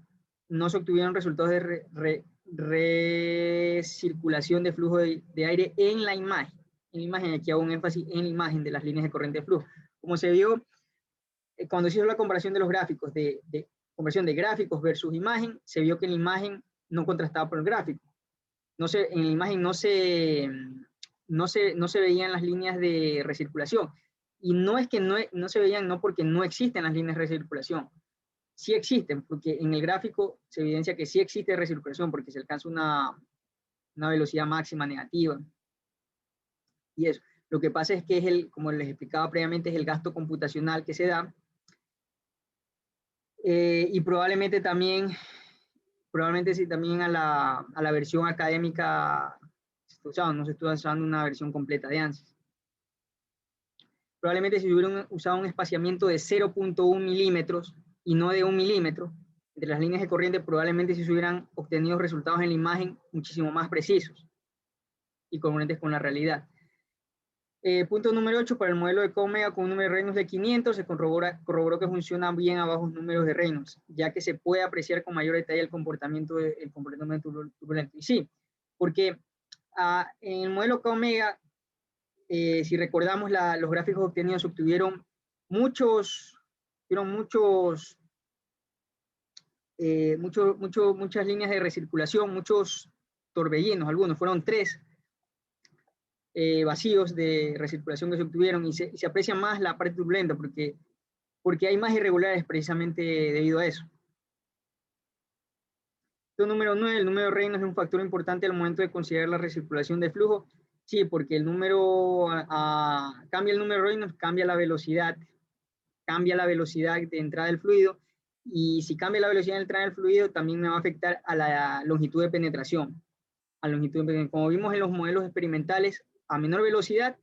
no se obtuvieron resultados de recirculación de flujo de aire en la imagen. En la imagen, aquí hago un énfasis en la imagen de las líneas de corriente de flujo. Como se vio, cuando se hizo la comparación de los gráficos, conversión de gráficos versus imagen, se vio que en la imagen no contrastaba por el gráfico. En la imagen no se veían las líneas de recirculación. Y no es que no se veían, no porque no existen las líneas de recirculación. Sí existen, porque en el gráfico se evidencia que sí existe recirculación, porque se alcanza una velocidad máxima negativa. Y eso. Lo que pasa es que como les explicaba previamente, es el gasto computacional que se da. Y probablemente sí, también a la versión académica, no se estuvo usando una versión completa de ANSYS. Probablemente si hubieran usado un espaciamiento de 0.1 milímetros y no de 1 milímetro entre las líneas de corriente, probablemente se hubieran obtenido resultados en la imagen muchísimo más precisos y congruentes con la realidad. Punto número 8, para el modelo de K omega con un número de Reynolds de 500, se corroboró que funciona bien a bajos números de Reynolds, ya que se puede apreciar con mayor detalle el comportamiento turbulento. Y sí, porque en el modelo K omega, si recordamos los gráficos obtenidos, obtuvieron muchas líneas de recirculación, muchos torbellinos, algunos, fueron 3 vacíos de recirculación que se obtuvieron, y se aprecia más la parte turbulenta porque hay más irregularidades precisamente debido a eso. Punto número 9, el número de Reynolds es un factor importante al momento de considerar la recirculación de flujo. Sí, porque el número, cambia el número de Reynolds, cambia la velocidad de entrada del fluido, y si cambia la velocidad de entrada del fluido, también me va a afectar a la longitud de penetración. Como vimos en los modelos experimentales, a menor velocidad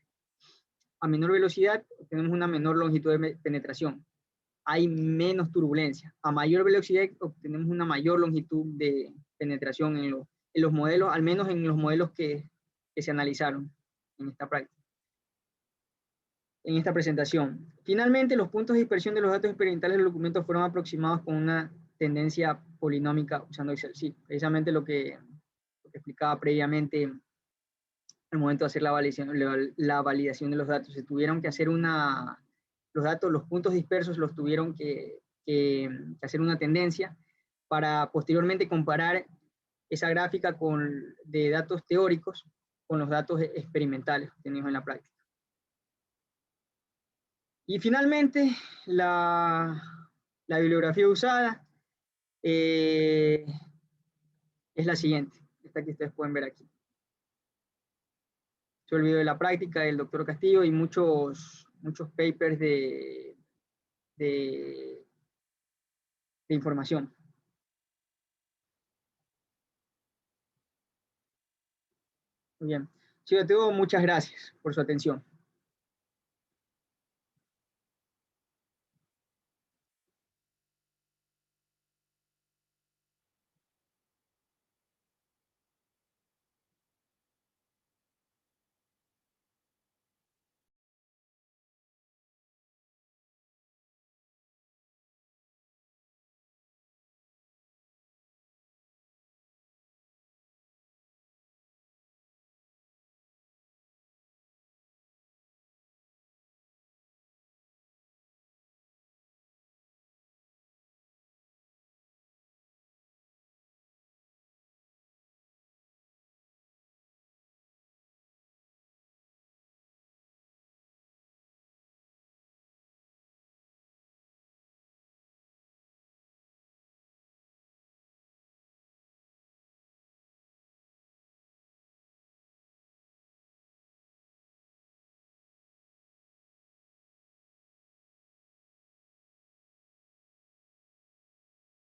tenemos una menor longitud de penetración. Hay menos turbulencia. A mayor velocidad obtenemos una mayor longitud de penetración en los modelos, al menos en los modelos que se analizaron en esta práctica, en esta presentación. Finalmente, los puntos de dispersión de los datos experimentales del documento fueron aproximados con una tendencia polinómica usando Excel. Sí, precisamente lo que explicaba previamente al momento de hacer la validación de los datos. Se tuvieron que hacer los datos, los puntos dispersos los tuvieron que hacer una tendencia para posteriormente comparar esa gráfica de datos teóricos con los datos experimentales obtenidos en la práctica. Y finalmente, la bibliografía usada es la siguiente, esta que ustedes pueden ver aquí. Se olvidó de la práctica del doctor Castillo y muchos papers de información. Muy bien. Sí, muchas gracias por su atención.